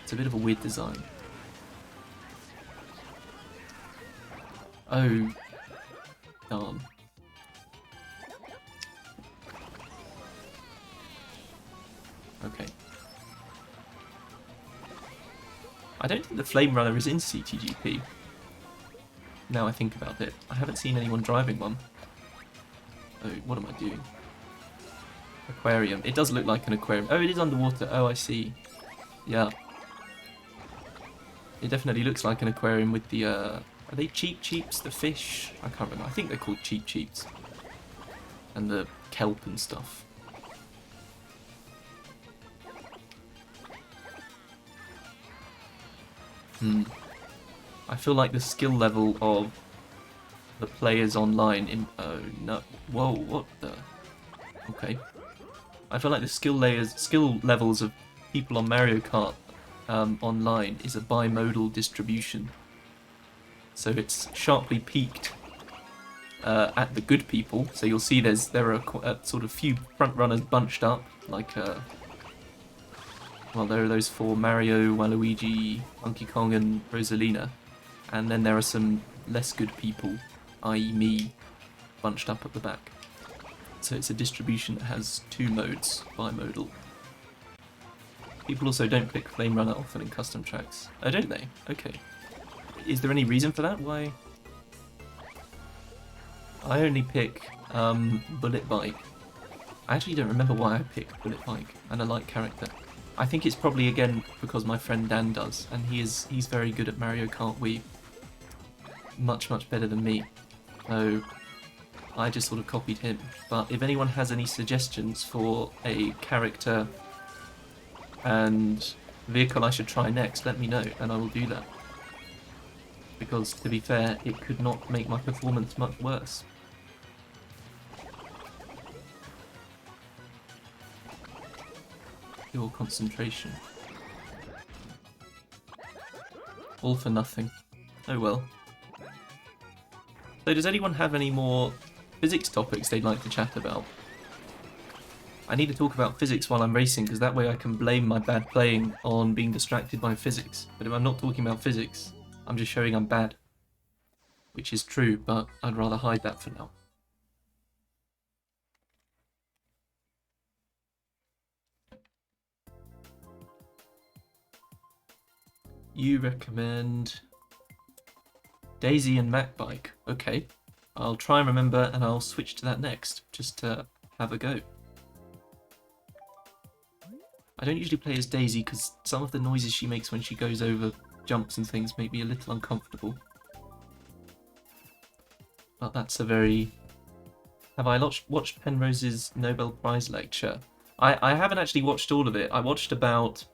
It's a bit of a weird design. Oh, darn. Okay. I don't think the Flame Runner is in CTGP. Now I think about it. I haven't seen anyone driving one. Oh, what am I doing? Aquarium. It does look like an aquarium. Oh, it is underwater. Oh, I see. Yeah. It definitely looks like an aquarium with the, are they Cheeps? The fish? I can't remember. I think they're called Cheeps. And the kelp and stuff. I feel like the skill level of the players online in... Oh, no. Whoa, what the... Okay. I feel like the skill levels of people on Mario Kart online is a bimodal distribution. So it's sharply peaked at the good people. So you'll see there are sort of few front runners bunched up, like well, there are those four: Mario, Waluigi, Donkey Kong, and Rosalina, and then there are some less good people, i.e. me, bunched up at the back. So it's a distribution that has two modes, bimodal. People also don't pick Flame Runner often in custom tracks. Oh, don't they? Okay. Is there any reason for that? Why? I only pick Bullet Bike. I actually don't remember why I pick Bullet Bike, and I like character. I think it's probably, again, because my friend Dan does, and he's very good at Mario Kart Wii. Much, much better than me. So I just sort of copied him. But if anyone has any suggestions for a character and vehicle I should try next, let me know, and I will do that. Because, to be fair, it could not make my performance much worse. Pure concentration. All for nothing. Oh well. So does anyone have any more physics topics they'd like to chat about? I need to talk about physics while I'm racing, because that way I can blame my bad playing on being distracted by physics. But if I'm not talking about physics, I'm just showing I'm bad. Which is true, but I'd rather hide that for now. You recommend Daisy and Mac Bike. Okay, I'll try and remember, and I'll switch to that next, just to have a go. I don't usually play as Daisy because some of the noises she makes when she goes over jumps and things make me a little uncomfortable. But that's a very... Have I watched Penrose's Nobel Prize lecture? I haven't actually watched all of it. I watched about,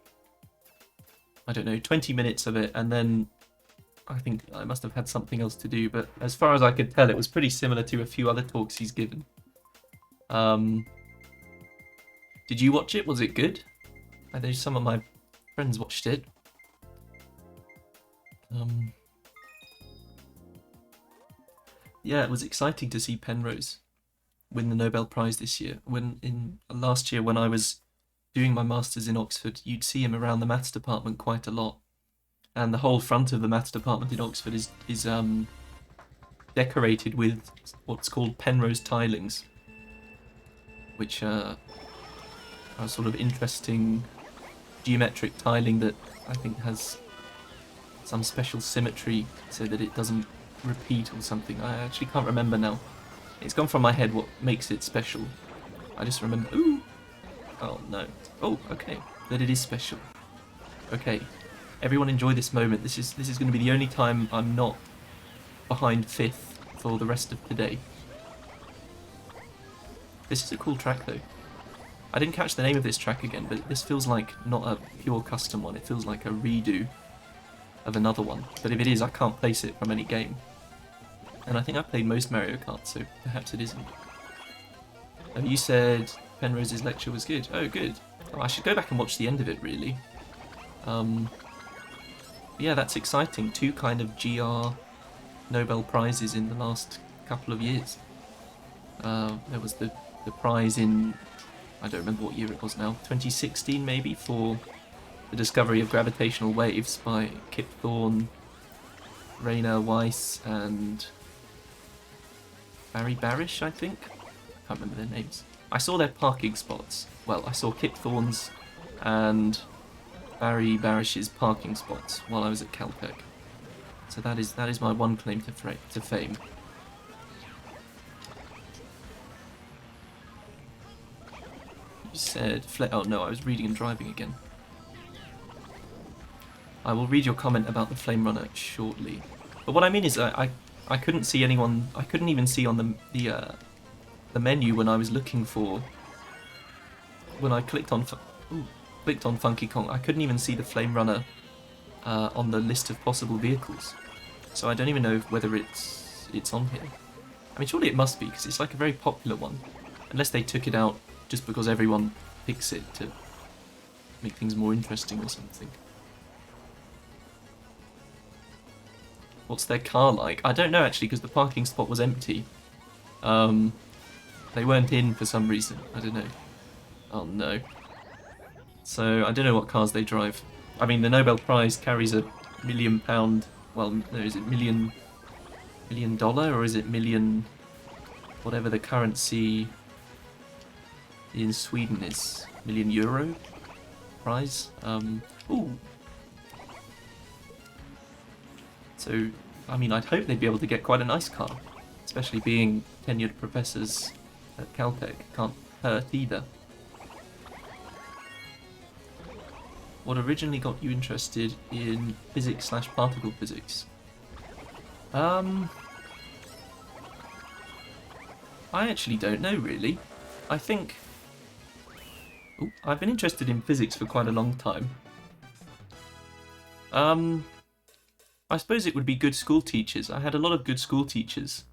I don't know, 20 minutes of it, and then I think I must have had something else to do, but as far as I could tell, it was pretty similar to a few other talks he's given. Did you watch it? Was it good? I know some of my friends watched it. Yeah, it was exciting to see Penrose win the Nobel Prize this year. Last year when I was doing my masters in Oxford, you'd see him around the maths department quite a lot, and the whole front of the maths department in Oxford is decorated with what's called Penrose tilings, which are sort of interesting geometric tiling that I think has some special symmetry so that it doesn't repeat or something. I actually can't remember now. It's gone from my head what makes it special. I just remember, ooh, oh no, oh okay, that it is special. Okay, everyone enjoy this moment. This is going to be the only time I'm not behind fifth for the rest of today. This is a cool track though. I didn't catch the name of this track again, but this feels like not a pure custom one. It feels like a redo of another one. But if it is, I can't place it from any game. And I think I've played most Mario Kart, so perhaps it isn't. Oh, you said Penrose's lecture was good. Oh, good. Oh, I should go back and watch the end of it, really. Yeah, that's exciting. 2 kind of GR Nobel Prizes in the last couple of years. There was the prize in, I don't remember what year it was now, 2016 maybe, for the discovery of gravitational waves by Kip Thorne, Rainer Weiss, and Barry Barish, I think? I can't remember their names. I saw their parking spots. Well, I saw Kip Thorne's and Barry Barish's parking spots while I was at Caltech. So that is my one claim to fame. You said... Oh no, I was reading and driving again. I will read your comment about the Flame Runner shortly. But what I mean is I couldn't see anyone... I couldn't even see on the menu when I was looking for... When I clicked on Funky Kong, I couldn't even see the Flame Runner on the list of possible vehicles. So I don't even know whether it's on here. I mean, surely it must be, because it's like a very popular one. Unless they took it out just because everyone picks it to make things more interesting or something. What's their car like? I don't know actually, because the parking spot was empty. They weren't in for some reason. I don't know. Oh no. So I don't know what cars they drive. I mean, the Nobel Prize carries £1 million. Well, no, is it million dollar, or is it million? Whatever the currency in Sweden is, million euro prize. Ooh. So, I mean, I'd hope they'd be able to get quite a nice car, especially being tenured professors at Caltech. Can't hurt either. What originally got you interested in physics/particle physics? I actually don't know, really. I think... Ooh, I've been interested in physics for quite a long time. I suppose it would be good school teachers. I had a lot of good school teachers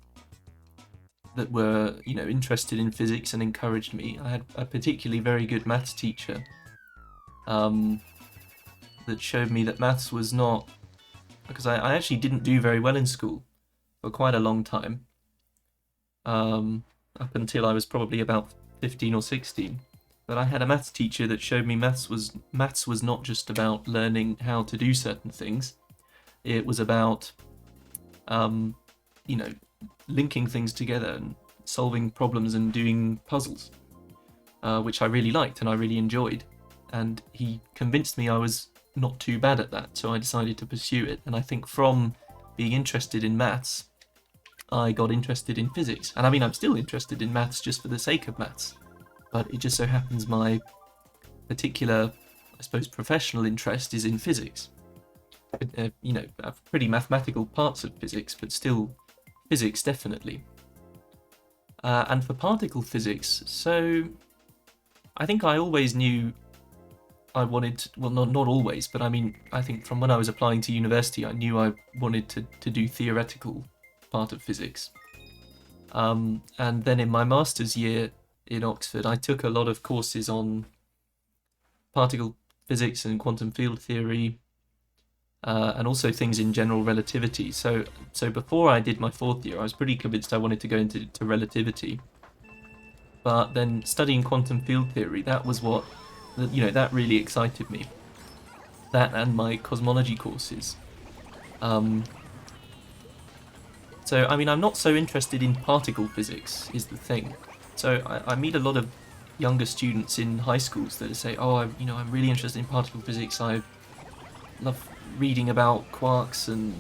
that were, you know, interested in physics and encouraged me. I had a particularly very good maths teacher that showed me that maths was not... Because I actually didn't do very well in school for quite a long time. Up until I was probably about 15 or 16. But I had a maths teacher that showed me maths was not just about learning how to do certain things. It was about, you know, linking things together and solving problems and doing puzzles, which I really liked and I really enjoyed. And he convinced me I was not too bad at that, so I decided to pursue it. And I think from being interested in maths, I got interested in physics. And I mean, I'm still interested in maths just for the sake of maths. But it just so happens my particular, I suppose, professional interest is in physics. You know, pretty mathematical parts of physics, but still physics, definitely. And for particle physics, so I think I always knew I wanted to, well, not always, but I mean, I think from when I was applying to university, I knew I wanted to do theoretical part of physics. And then in my master's year in Oxford, I took a lot of courses on particle physics and quantum field theory, and also things in general relativity. So before I did my fourth year, I was pretty convinced I wanted to go into relativity. But then studying quantum field theory, that was what, you know, that really excited me. That and my cosmology courses. So, I mean, I'm not so interested in particle physics, is the thing. So I meet a lot of younger students in high schools that say, oh, I'm really interested in particle physics. I love reading about quarks and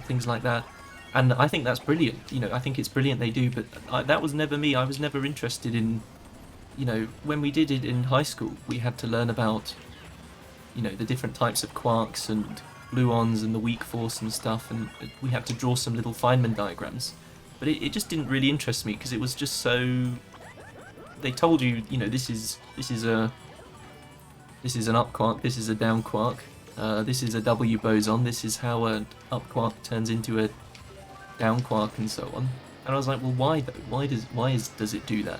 things like that. And I think that's brilliant. You know, I think it's brilliant they do, but that was never me. I was never interested in, you know, when we did it in high school, we had to learn about, you know, the different types of quarks and gluons and the weak force and stuff, and we had to draw some little Feynman diagrams. But it just didn't really interest me because it was just so... They told you, you know, this is an up quark, this is a down quark, this is a W boson, this is how an up quark turns into a down quark, and so on. And I was like, well, why though? Why does it do that?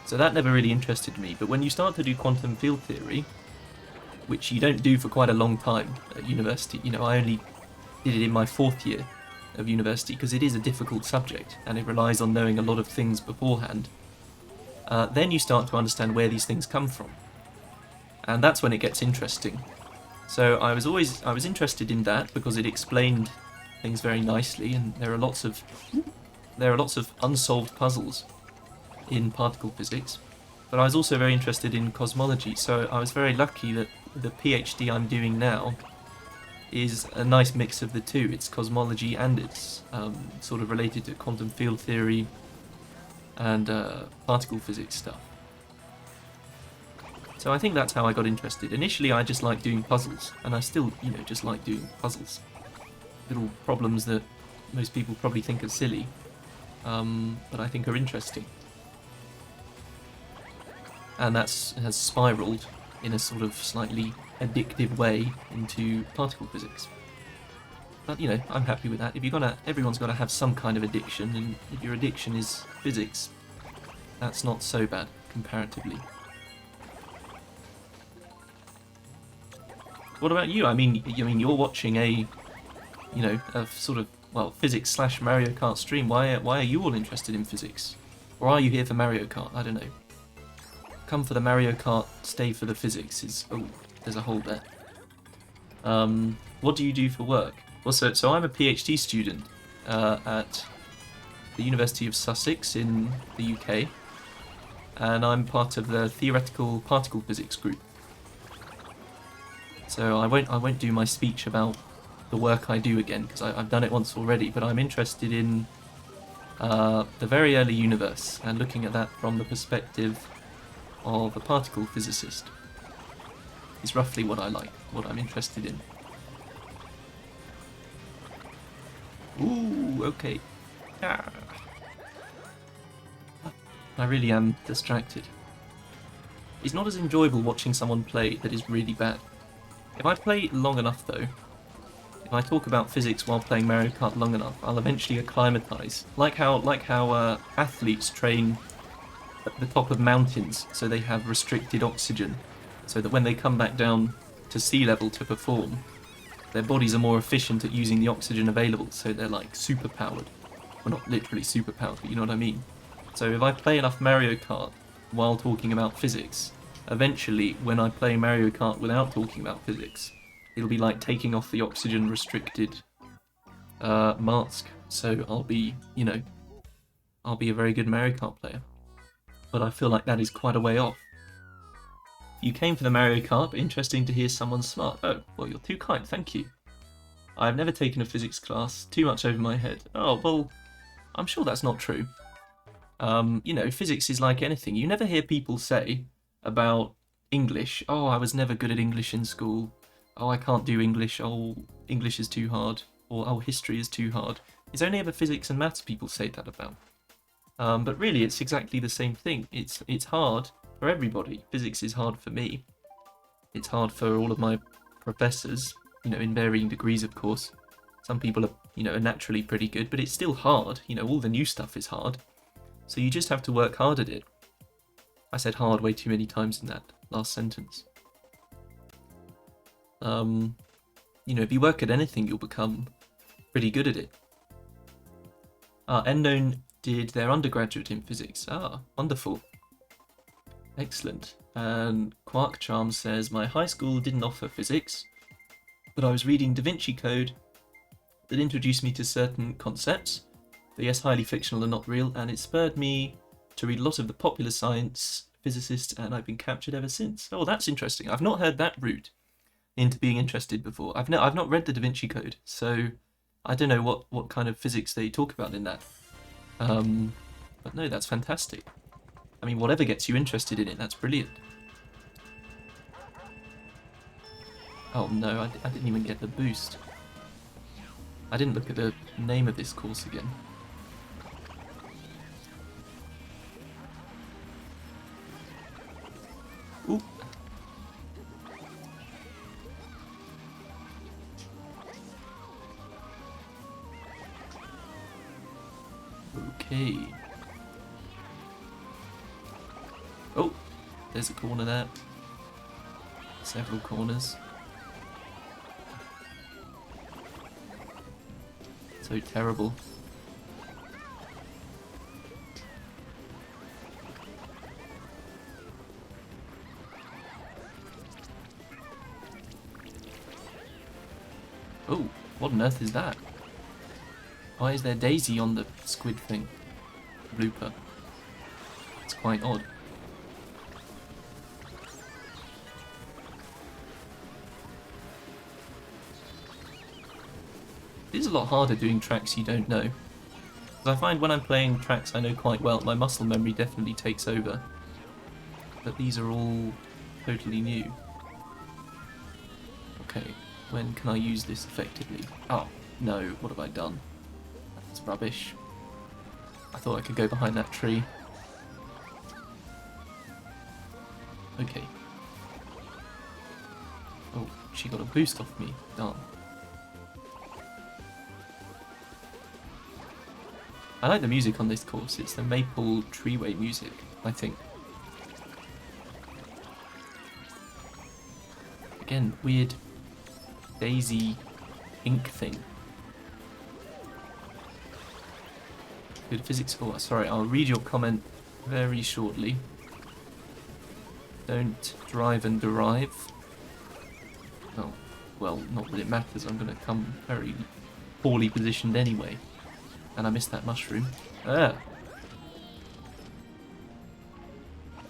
So that never really interested me. But when you start to do quantum field theory, which you don't do for quite a long time at university, you know, I only did it in my fourth year of university because it is a difficult subject and it relies on knowing a lot of things beforehand. Then you start to understand where these things come from, and that's when it gets interesting. So I was interested in that because it explained things very nicely, and there are lots of unsolved puzzles in particle physics. But I was also very interested in cosmology, so I was very lucky that the PhD I'm doing now is a nice mix of the two. It's cosmology and it's sort of related to quantum field theory and particle physics stuff. So I think that's how I got interested. Initially I just liked doing puzzles, and I still, you know, just like doing puzzles. Little problems that most people probably think are silly, but I think are interesting. And that has spiraled in a sort of slightly addictive way into particle physics. But, you know, I'm happy with that. Everyone's got to have some kind of addiction, and if your addiction is physics, that's not so bad, comparatively. What about you? I mean, you're watching a sort of well, physics slash Mario Kart stream. Why are you all interested in physics? Or are you here for Mario Kart? I don't know. Come for the Mario Kart, stay for the physics. Oh, there's a hole there. What do you do for work? Well, so I'm a PhD student at the University of Sussex in the UK, and I'm part of the theoretical particle physics group. So I won't do my speech about the work I do again, because I've done it once already, but I'm interested in the very early universe and looking at that from the perspective of a particle physicist. Is roughly what I like, what I'm interested in. Ooh, okay. Ah. I really am distracted. It's not as enjoyable watching someone play that is really bad. If I play long enough though, if I talk about physics while playing Mario Kart long enough, I'll eventually acclimatise. Like how athletes train at the top of mountains, so they have restricted oxygen, so that when they come back down to sea level to perform, their bodies are more efficient at using the oxygen available, so they're like super powered. Well, not literally super powered, but you know what I mean. So if I play enough Mario Kart while talking about physics, eventually when I play Mario Kart without talking about physics, it'll be like taking off the oxygen restricted mask. So I'll be, I'll be a very good Mario Kart player. But I feel like that is quite a way off. You came for the Mario Kart, but interesting to hear someone smart. Oh, well, you're too kind, thank you. I've never taken a physics class, too much over my head. Oh, well, I'm sure that's not true. Physics is like anything. You never hear people say about English, oh, I was never good at English in school. Oh, I can't do English. Oh, English is too hard. Or, oh, history is too hard. It's only ever physics and maths people say that about. But really, it's exactly the same thing. It's hard for everybody. Physics is hard for me. It's hard for all of my professors, in varying degrees, of course. Some people are naturally pretty good, but it's still hard. All the new stuff is hard. So you just have to work hard at it. I said hard way too many times in that last sentence. If you work at anything, you'll become pretty good at it. Unknown did their undergraduate in physics. Wonderful. Excellent. And Quark Charm says, my high school didn't offer physics, but I was reading Da Vinci Code that introduced me to certain concepts. They're yes, highly fictional and not real, and it spurred me to read a lot of the popular science physicists, and I've been captured ever since. Oh, that's interesting. I've not heard that route into being interested before. I've not read the Da Vinci Code, so I don't know what kind of physics they talk about in that. But no, that's fantastic. I mean, whatever gets you interested in it, that's brilliant. Oh no, I didn't even get the boost. I didn't look at the name of this course again. Ooh. Okay. Oh, there's a corner there. Several corners. So terrible. Oh, what on earth is that? Why is there Daisy on the squid thing? Blooper. It's quite odd. It is a lot harder doing tracks you don't know. Because I find when I'm playing tracks I know quite well, my muscle memory definitely takes over. But these are all totally new. Okay, when can I use this effectively? Oh, no, what have I done? That's rubbish. I thought I could go behind that tree. Okay. Oh, she got a boost off me. Darn. I like the music on this course. It's the Maple Treeway music, I think. Again, weird Daisy ink thing. Good physics. Oh, sorry, I'll read your comment very shortly. Don't drive and derive. Oh, well, not that it matters. I'm going to come very poorly positioned anyway. And I missed that mushroom. Ah!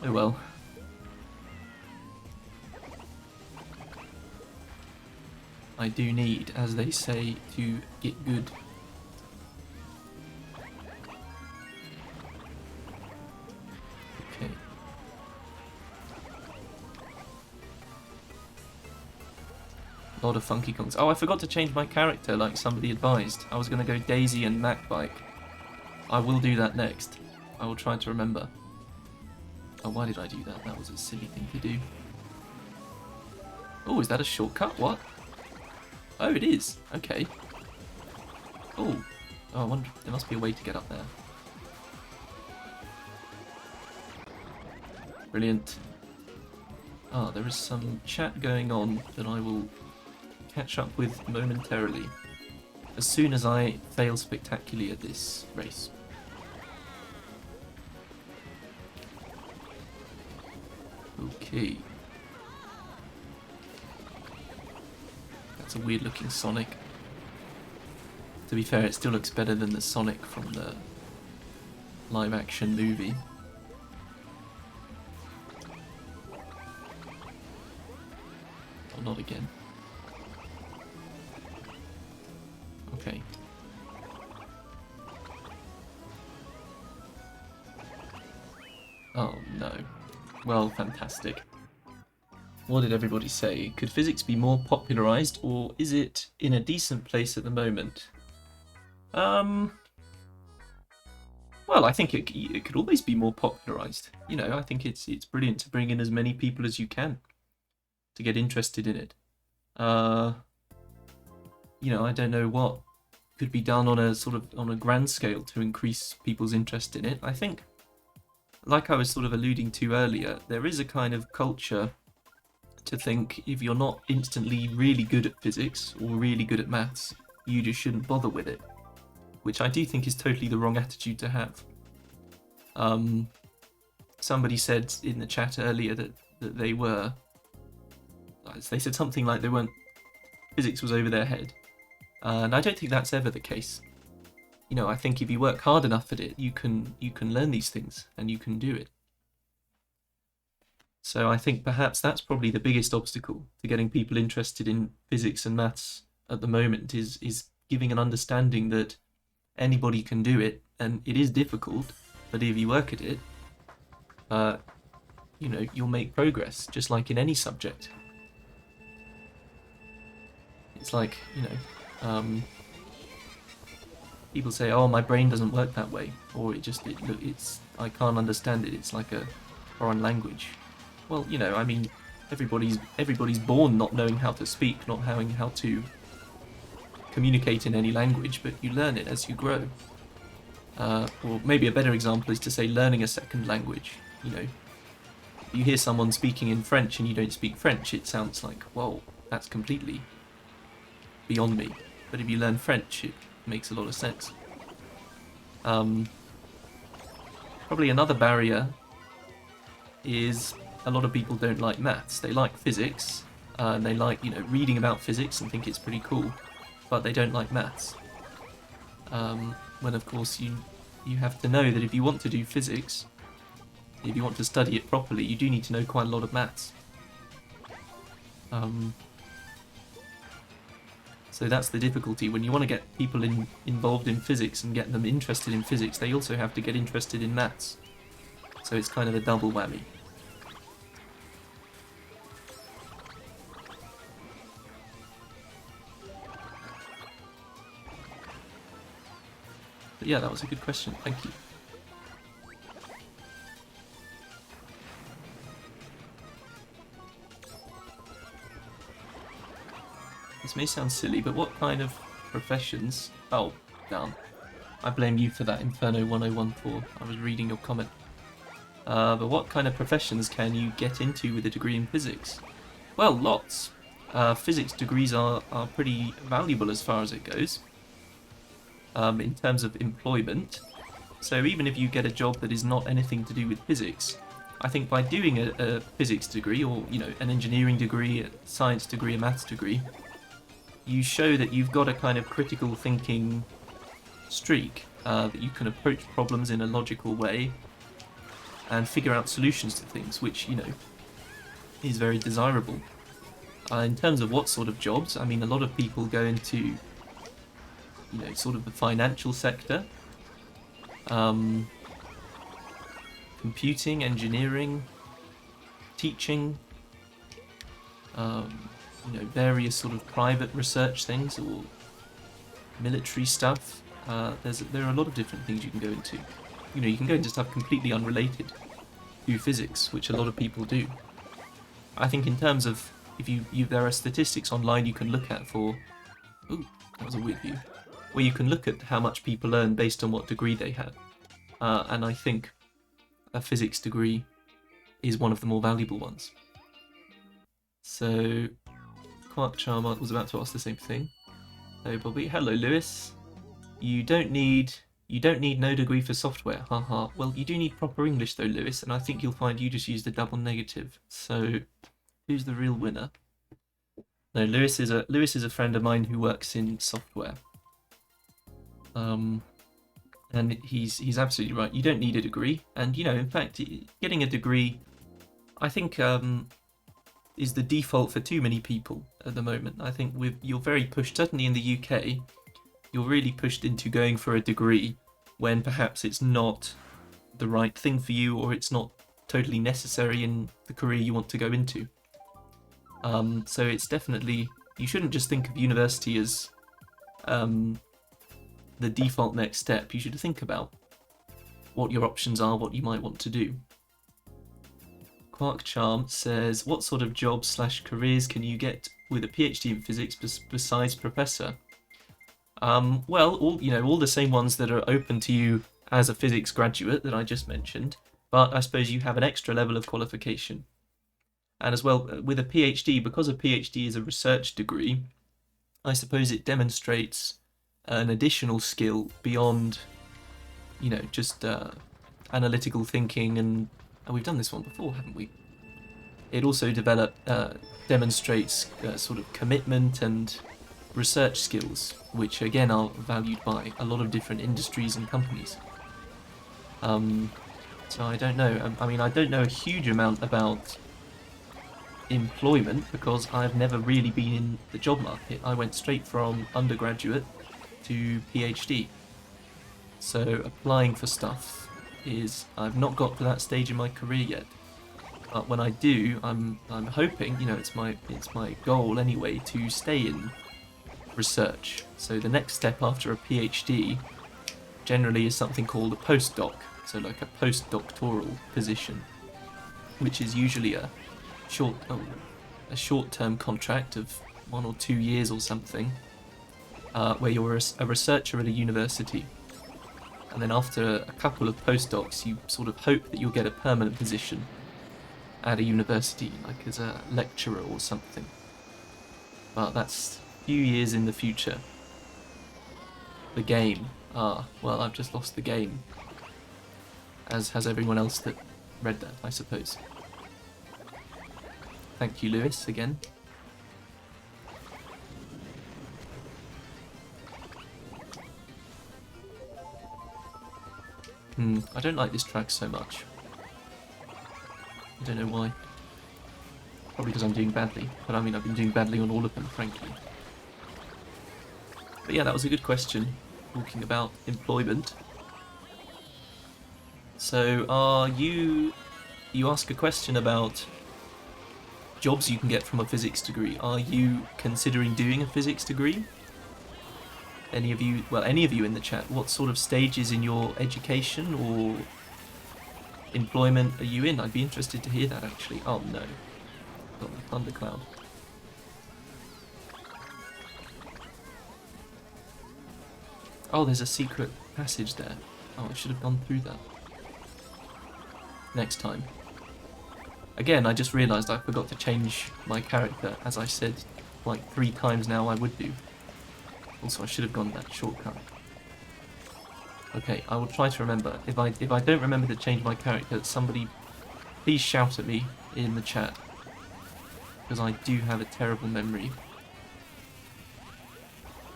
Oh well. I do need, as they say, to get good. Okay. A lot of Funky Kongs. Oh, I forgot to change my character like somebody advised. I was going to go Daisy and Macbike. I will do that next. I will try to remember. Oh, why did I do that? That was a silly thing to do. Oh, is that a shortcut? What? Oh, it is. Okay. Oh. Oh, I wonder. There must be a way to get up there. Brilliant. Ah, there is some chat going on that I will catch up with momentarily. As soon as I fail spectacularly at this race. Okay. That's a weird looking Sonic. To be fair, it still looks better than the Sonic from the live action movie. Oh, not again. Okay. Oh no. Well, fantastic. What did everybody say? Could physics be more popularized, or is it in a decent place at the moment? Well, I think it could always be more popularized. You know, I think it's brilliant to bring in as many people as you can to get interested in it. You know, I don't know what could be done on a grand scale to increase people's interest in it. I think, like I was sort of alluding to earlier, there is a kind of culture to think if you're not instantly really good at physics or really good at maths, you just shouldn't bother with it, which I do think is totally the wrong attitude to have. Somebody said in the chat earlier that they said something like physics was over their head, and I don't think that's ever the case. You know, I think if you work hard enough at it, you can learn these things and you can do it. So I think perhaps that's probably the biggest obstacle to getting people interested in physics and maths at the moment is giving an understanding that anybody can do it, and it is difficult, but if you work at it, you know, you'll make progress, just like in any subject. It's like, you know, people say, "Oh, my brain doesn't work that way," or it's I can't understand it. It's like a foreign language. Well, you know, I mean, everybody's born not knowing how to speak, not knowing how to communicate in any language, but you learn it as you grow. Or maybe a better example is to say learning a second language. You know, you hear someone speaking in French and you don't speak French, it sounds like, whoa, that's completely beyond me. But if you learn French, it makes a lot of sense. Probably another barrier is a lot of people don't like maths. They like physics, and they like, you know, reading about physics and think it's pretty cool, but they don't like maths. When of course you have to know that if you want to do physics, if you want to study it properly, you do need to know quite a lot of maths. So that's the difficulty. When you want to get people involved in physics and get them interested in physics, they also have to get interested in maths. So it's kind of a double whammy. But yeah, that was a good question. Thank you. This may sound silly, but what kind of professions... Oh, damn. I blame you for that, Inferno 1014. I was reading your comment. But what kind of professions can you get into with a degree in physics? Well, lots. Physics degrees are pretty valuable as far as it goes. In terms of employment, So even if you get a job that is not anything to do with physics, I think by doing a physics degree, or an engineering degree, a science degree, a maths degree, you show that you've got a kind of critical thinking streak, that you can approach problems in a logical way and figure out solutions to things, which is very desirable. In terms of what sort of jobs, I mean, a lot of people go into sort of the financial sector, computing, engineering, teaching, various sort of private research things, or military stuff. There are a lot of different things you can go into. You can go into stuff completely unrelated to physics, which a lot of people do. I think in terms of, if there are statistics online you can look at for, ooh, that was a weird view, where you can look at how much people earn based on what degree they have. And I think a physics degree is one of the more valuable ones. So, Quark Charmant was about to ask the same thing. Hello, Bobby. Hello, Lewis. You don't need no degree for software. Haha. Well, you do need proper English though, Lewis, and I think you'll find you just used a double negative. So, who's the real winner? No, Lewis is a friend of mine who works in software. And he's absolutely right. You don't need a degree, and in fact, getting a degree, I think, is the default for too many people at the moment. I think you're very pushed, certainly in the UK, you're really pushed into going for a degree when perhaps it's not the right thing for you, or it's not totally necessary in the career you want to go into. So it's definitely, you shouldn't just think of university as the default next step. You should think about what your options are, what you might want to do. Quark Charm says, what sort of jobs / careers can you get with a PhD in physics besides professor? Well, all the same ones that are open to you as a physics graduate that I just mentioned, but I suppose you have an extra level of qualification. And as well, with a PhD, because a PhD is a research degree, I suppose it demonstrates an additional skill beyond, just analytical thinking, and we've done this one before, haven't we? It also demonstrates sort of commitment and research skills, which again are valued by a lot of different industries and companies. So I don't know. I mean, I don't know a huge amount about employment because I've never really been in the job market. I went straight from undergraduate to PhD. So applying for stuff I've not got to that stage in my career yet. But when I do, I'm hoping, it's my goal anyway to stay in research. So the next step after a PhD generally is something called a postdoc, so like a postdoctoral position, which is usually a short-term contract of 1 or 2 years or something, where you're a researcher at a university. And then after a couple of postdocs, you sort of hope that you'll get a permanent position at a university, like as a lecturer or something. But that's a few years in the future. The game. Well, I've just lost the game. As has everyone else that read that, I suppose. Thank you, Lewis, again. I don't like this track so much. I don't know why. Probably because I'm doing badly. But I mean, I've been doing badly on all of them, frankly. But yeah, that was a good question, talking about employment. So, you ask a question about jobs you can get from a physics degree. Are you considering doing a physics degree? Any of you in the chat, what sort of stages in your education or employment are you in? I'd be interested to hear that, actually. Oh no, got the thundercloud. Oh, there's a secret passage there. Oh, I should have gone through that. Next time. Again, I just realised I forgot to change my character, as I said like 3 times now I would do. Also, I should have gone that shortcut. Okay, I will try to remember. If I don't remember to change my character, somebody please shout at me in the chat, because I do have a terrible memory.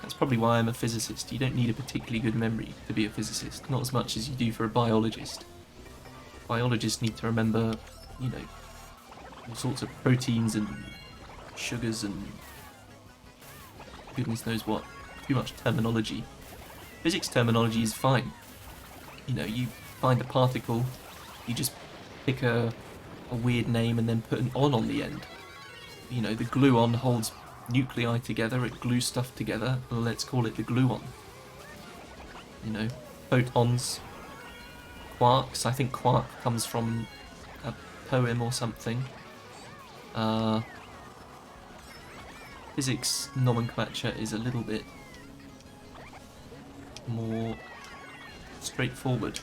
That's probably why I'm a physicist. You don't need a particularly good memory to be a physicist, not as much as you do for a biologist. Biologists need to remember, you know, all sorts of proteins and sugars and goodness knows what. Too much terminology. Physics terminology is fine. You know, you find a particle, you just pick a weird name and then put an on the end. You know, the gluon holds nuclei together, it glues stuff together, well, let's call it the gluon. You know, photons, quarks, I think quark comes from a poem or something. Physics nomenclature is a little bit more straightforward.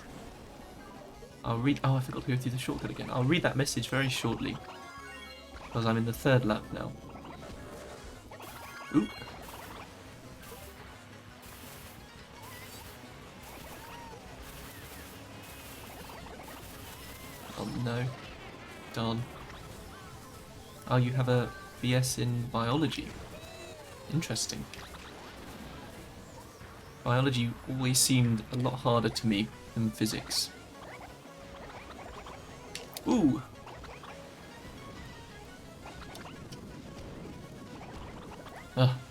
I'll read... Oh, I forgot to go through the shortcut again. I'll read that message very shortly, because I'm in the third lap now. Ooh. Oh no. Darn. Oh, you have a BS in biology. Interesting. Biology always seemed a lot harder to me than physics. Ooh!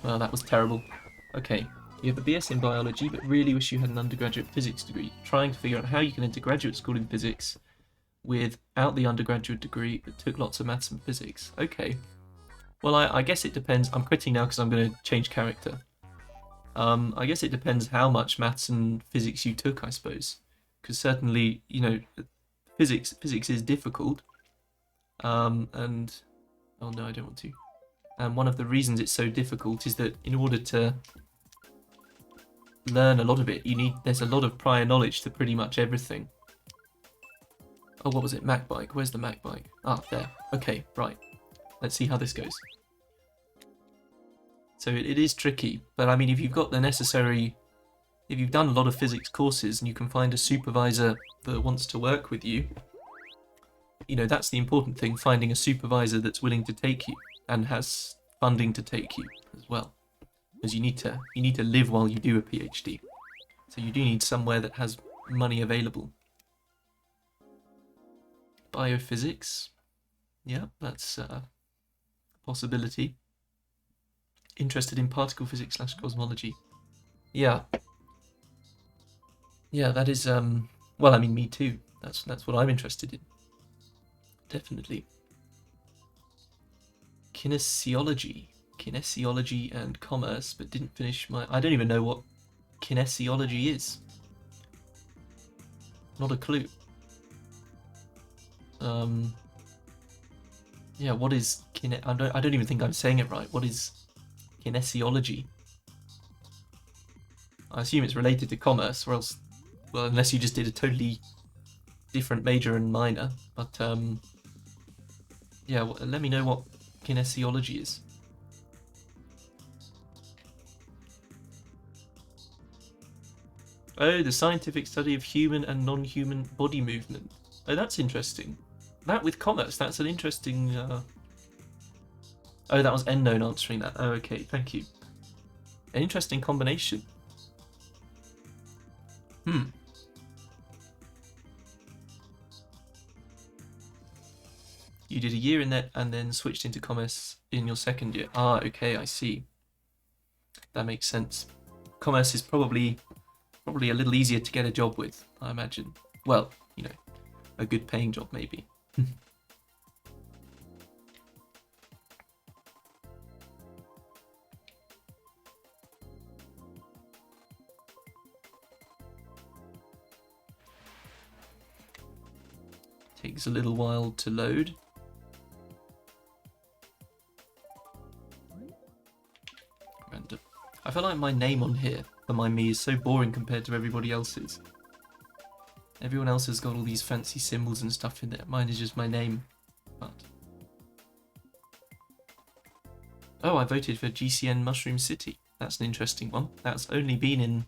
Well, that was terrible. Okay, you have a BS in biology, but really wish you had an undergraduate physics degree. Trying to figure out how you can enter graduate school in physics without the undergraduate degree, but took lots of maths and physics. Okay. Well, I guess it depends. I'm quitting now because I'm going to change character. I guess it depends how much maths and physics you took, I suppose. Because certainly, you know, physics is difficult. And... Oh no, I don't want to. And one of the reasons it's so difficult is that in order to learn a lot of it, there's a lot of prior knowledge to pretty much everything. Oh, what was it? Mac bike. Where's the Mac bike? Ah, there. Okay, right. Let's see how this goes. So it is tricky, but I mean, if you've got the necessary... If you've done a lot of physics courses and you can find a supervisor that wants to work with you, you know, that's the important thing, finding a supervisor that's willing to take you and has funding to take you as well. Because you need to live while you do a PhD. So you do need somewhere that has money available. Biophysics. Yeah, that's a possibility. Interested in particle physics / cosmology. Yeah. Yeah, that is, well, I mean, me too. That's what I'm interested in. Definitely. Kinesiology and commerce, but didn't finish my... I don't even know what kinesiology is. Not a clue. Yeah, what is I don't even think I'm saying it right. What is kinesiology? I assume it's related to commerce, or else, well, unless you just did a totally different major and minor. But yeah, let me know what kinesiology is. Oh, the scientific study of human and non-human body movement. Oh, that's interesting. That with commerce, that's an interesting... Oh, that was EndNown answering that. Oh, okay, thank you. An interesting combination. You did a year in that and then switched into commerce in your second year. Ah, okay, I see. That makes sense. Commerce is probably a little easier to get a job with, I imagine. Well, you know, a good paying job maybe. Takes a little while to load. Random. I feel like my name on here for my me is so boring compared to everybody else's. Everyone else has got all these fancy symbols and stuff in there. Mine is just my name. But... Oh, I voted for GCN Mushroom City. That's an interesting one. That's only been in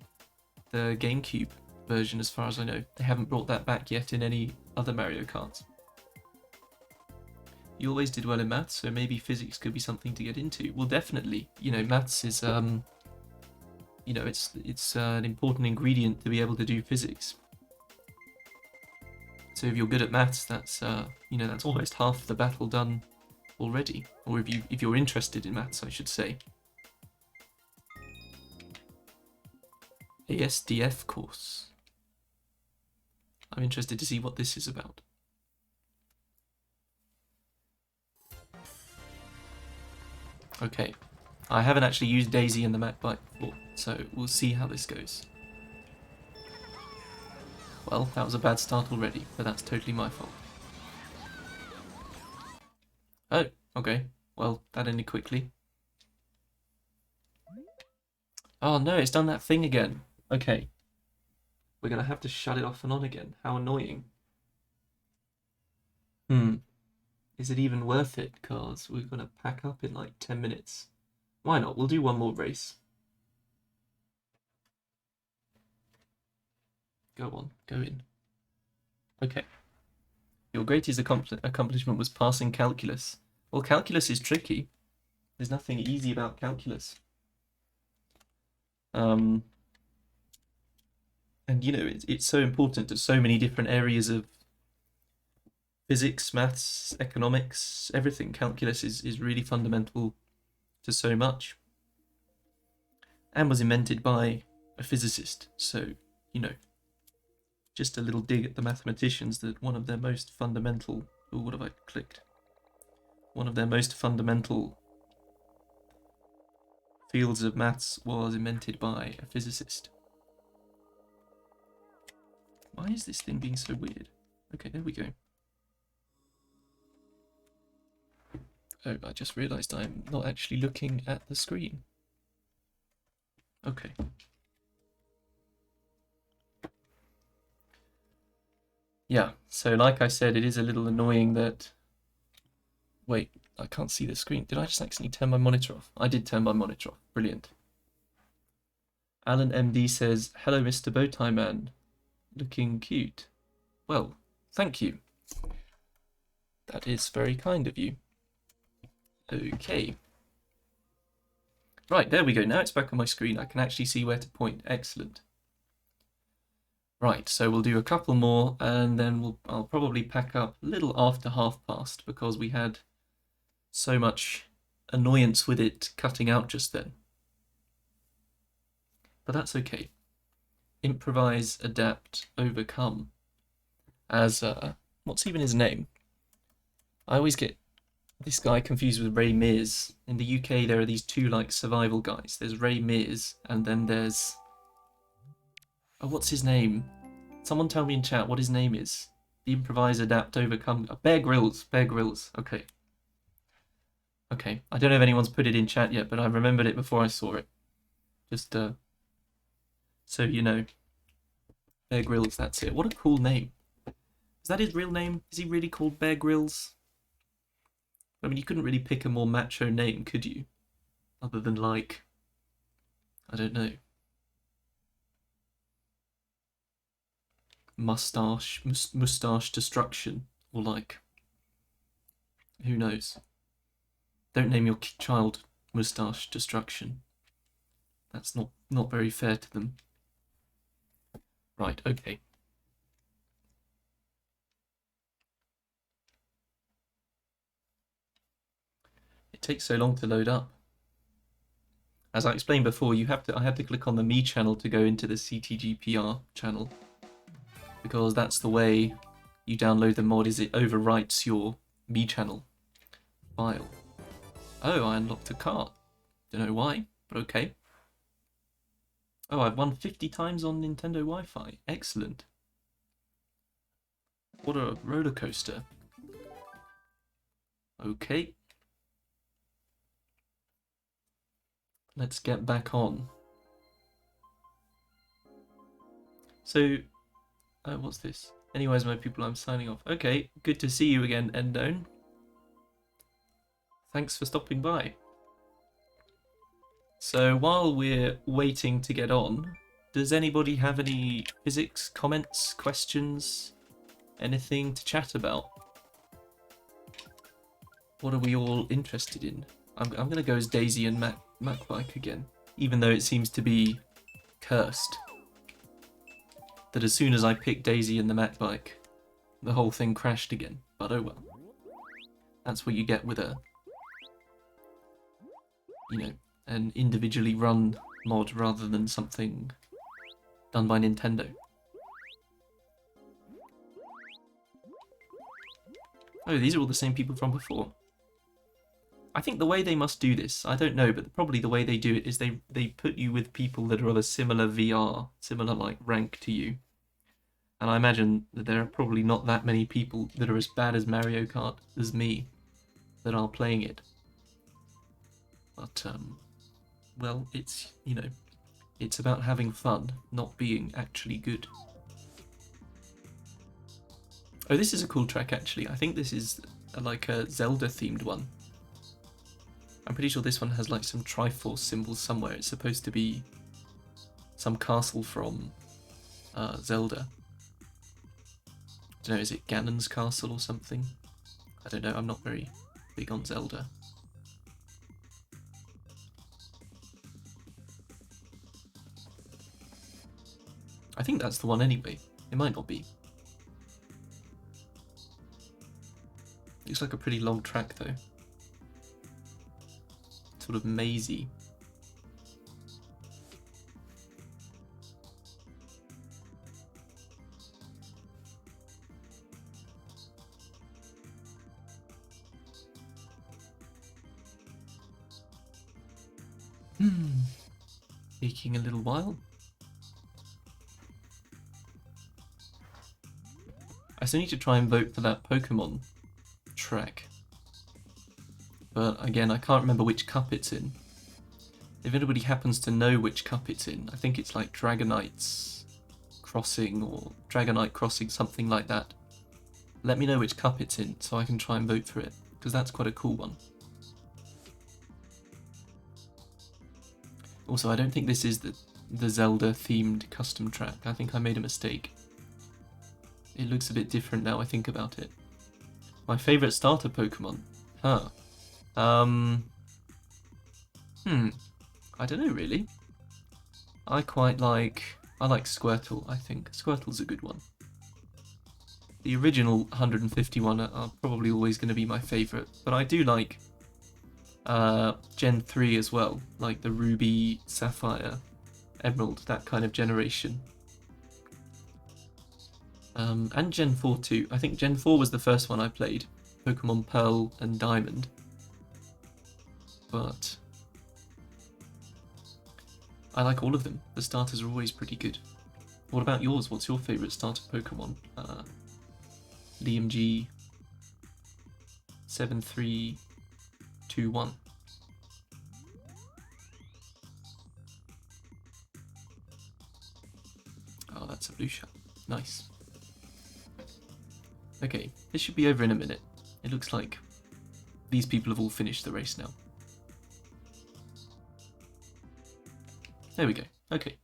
the GameCube version as far as I know. They haven't brought that back yet in any other Mario Karts. You always did well in maths, so maybe physics could be something to get into. Well, definitely. You know, maths is, you know, it's an important ingredient to be able to do physics. So if you're good at maths, that's, you know, that's almost half the battle done already. Or if you're interested in maths, I should say. ASDF course. I'm interested to see what this is about. Okay, I haven't actually used Daisy in the Mac bike before, so we'll see how this goes. Well, that was a bad start already, but that's totally my fault. Oh, okay. Well, that ended quickly. Oh no, it's done that thing again. Okay. We're gonna have to shut it off and on again. How annoying. Is it even worth it? Because we're gonna pack up in like 10 minutes. Why not? We'll do one more race. Go on, go in. Okay. Your greatest accomplishment was passing calculus. Well, calculus is tricky. There's nothing easy about calculus. And you know, it's so important to so many different areas of physics, maths, economics, everything. Calculus is really fundamental to so much. And was invented by a physicist, so, you know, just a little dig at the mathematicians that one of their most fundamental... Oh, what have I clicked? One of their most fundamental fields of maths was invented by a physicist. Why is this thing being so weird? Okay, there we go. Oh, I just realised I'm not actually looking at the screen. Okay. Yeah, so like I said, it is a little annoying that... Wait, I can't see the screen. Did I just accidentally turn my monitor off? I did turn my monitor off. Brilliant. Alan MD says, "Hello, Mr. Bowtie Man. Looking cute." Well, thank you. That is very kind of you. Okay. Right, there we go. Now it's back on my screen. I can actually see where to point. Excellent. Right, so we'll do a couple more, and then I'll probably pack up a little after past, because we had so much annoyance with it cutting out just then. But that's okay. Improvise, adapt, overcome. As, what's even his name? I always get this guy confused with Ray Mears. In the UK, there are these two, like, survival guys. There's Ray Mears, and then there's... Oh, what's his name? Someone tell me in chat what his name is. The improvise, adapt, overcome... Bear Grylls. Bear Grylls. Okay. Okay. I don't know if anyone's put it in chat yet, but I remembered it before I saw it. Just, so you know. Bear Grylls, that's it. What a cool name. Is that his real name? Is he really called Bear Grylls? I mean, you couldn't really pick a more macho name, could you? Other than, like... I don't know. Mustache Destruction, or like, who knows? Don't name your child Mustache Destruction. That's not very fair to them. Right, okay. It takes so long to load up. As I explained before, I had to click on the Me channel to go into the CTGPR channel, because that's the way you download the mod, is it overwrites your Me channel file. Oh, I unlocked a cart. Don't know why, but okay. Oh, I've won 50 times on Nintendo Wi-Fi. Excellent. What a roller coaster. Okay. Let's get back on. So, what's this? Anyways, my people, I'm signing off. Okay, good to see you again, Endone. Thanks for stopping by. So while we're waiting to get on, Does anybody have any physics comments, questions, anything to chat about? What are we all interested in? I'm going to go as Daisy and Macbike again, even though it seems to be cursed. That as soon as I picked Daisy and the Macbike, the whole thing crashed again. But oh well. That's what you get with a, you know, an individually run mod rather than something done by Nintendo. Oh, these are all the same people from before. I think the way they must do this, I don't know, but probably the way they do it is they put you with people that are of a similar VR, similar like rank to you. And I imagine that there are probably not that many people that are as bad as Mario Kart as me that are playing it. But, well, it's, you know, it's about having fun, not being actually good. Oh, this is a cool track, actually. I think this is like a Zelda-themed one. I'm pretty sure this one has like some Triforce symbols somewhere. It's supposed to be some castle from Zelda. I don't know, is it Ganon's castle or something? I don't know, I'm not very big on Zelda. I think that's the one anyway. It might not be. Looks like a pretty long track though. Sort of mazy. Taking a little while. I still need to try and vote for that Pokemon track. But again, I can't remember which cup it's in. If anybody happens to know which cup it's in, I think it's like Dragonite's Crossing or Dragonite Crossing, something like that. Let me know which cup it's in so I can try and vote for it, because that's quite a cool one. Also, I don't think this is the Zelda-themed custom track. I think I made a mistake. It looks a bit different now I think about it. My favourite starter Pokemon? Huh. I don't know really. I like Squirtle, I think. Squirtle's a good one. The original 151 are probably always going to be my favourite, but I do like Gen 3 as well, like the Ruby, Sapphire, Emerald, that kind of generation. And Gen 4 too. I think Gen 4 was the first one I played, Pokemon Pearl and Diamond. But I like all of them. The starters are always pretty good. What about yours? What's your favourite starter Pokemon? Liam G 7321. Oh, that's a blue shell. Nice. Okay, this should be over in a minute. It looks like these people have all finished the race now. There we go. Okay.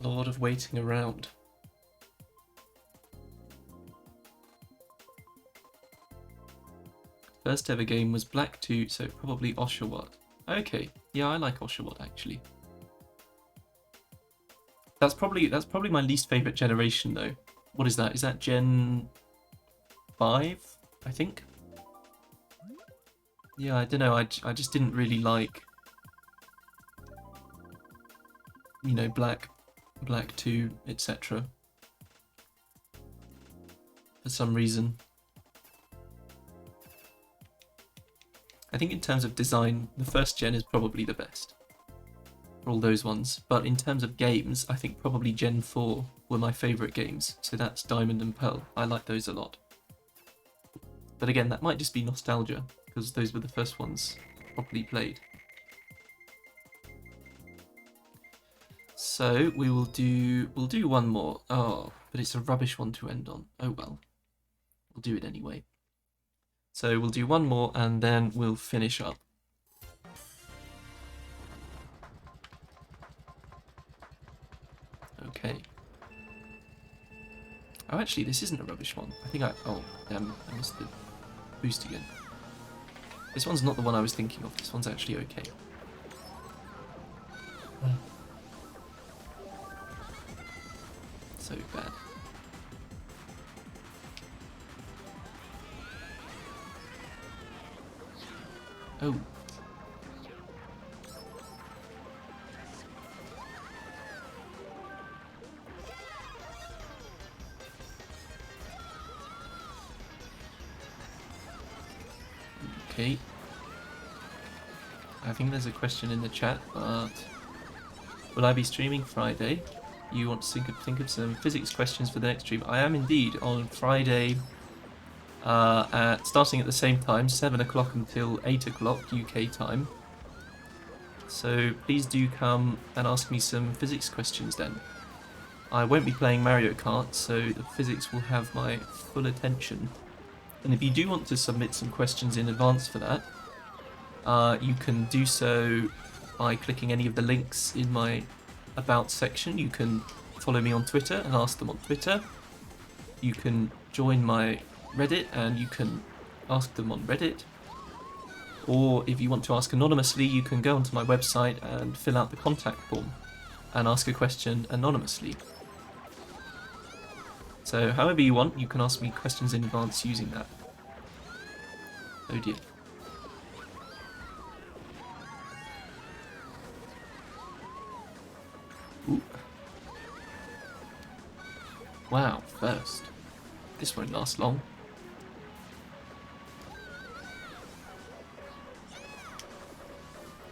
A lot of waiting around. First ever game was Black 2, so probably Oshawott. Okay, yeah, I like Oshawott actually. That's probably my least favourite generation though. What is that? Is that Gen 5, I think? Yeah, I don't know, I just didn't really like, you know, Black 2, etc. For some reason. I think in terms of design, the first gen is probably the best for all those ones. But in terms of games, I think probably Gen 4 were my favourite games. So that's Diamond and Pearl. I like those a lot. But again, that might just be nostalgia, because those were the first ones properly played. So we'll do one more. Oh, but it's a rubbish one to end on. Oh well. We'll do it anyway. So we'll do one more and then we'll finish up. Okay. Oh, actually, this isn't a rubbish one. I think oh, damn, I missed the boost again. This one's not the one I was thinking of. This one's actually okay. So bad. Oh. Okay. I think there's a question in the chat, but will I be streaming Friday? You want to think of some physics questions for the next stream? I am indeed on Friday, starting at the same time, 7 o'clock until 8 o'clock UK time. So please do come and ask me some physics questions then. I won't be playing Mario Kart, so the physics will have my full attention. And if you do want to submit some questions in advance for that, you can do so by clicking any of the links in my About section. You can follow me on Twitter and ask them on Twitter. You can join my Reddit and you can ask them on Reddit. Or if you want to ask anonymously, you can go onto my website and fill out the contact form and ask a question anonymously. So however you want, you can ask me questions in advance using that. Oh dear. Ooh. Wow, first. This won't last long.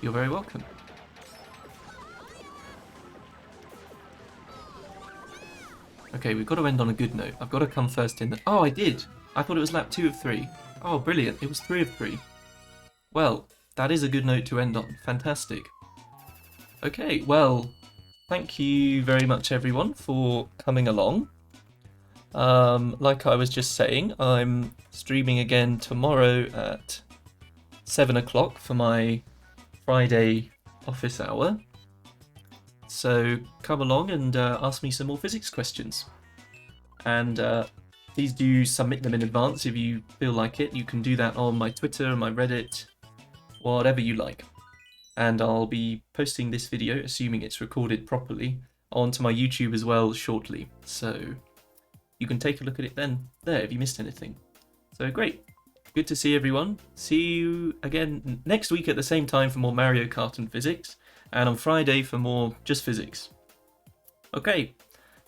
You're very welcome. Okay, we've got to end on a good note. I've got to come first in the... Oh, I did! I thought it was lap 2 of 3. Oh, brilliant. It was 3 of 3. Well, that is a good note to end on. Fantastic. Okay, well, thank you very much, everyone, for coming along. Like I was just saying, I'm streaming again tomorrow at 7 o'clock for my Friday office hour. So come along and ask me some more physics questions. And please do submit them in advance if you feel like it. You can do that on my Twitter, my Reddit, whatever you like. And I'll be posting this video, assuming it's recorded properly, onto my YouTube as well shortly. So you can take a look at it then, there, if you missed anything. So great. Good to see everyone. See you again next week at the same time for more Mario Kart and physics, and on Friday for more just physics. Okay,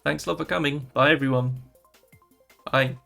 thanks a lot for coming. Bye everyone. Bye.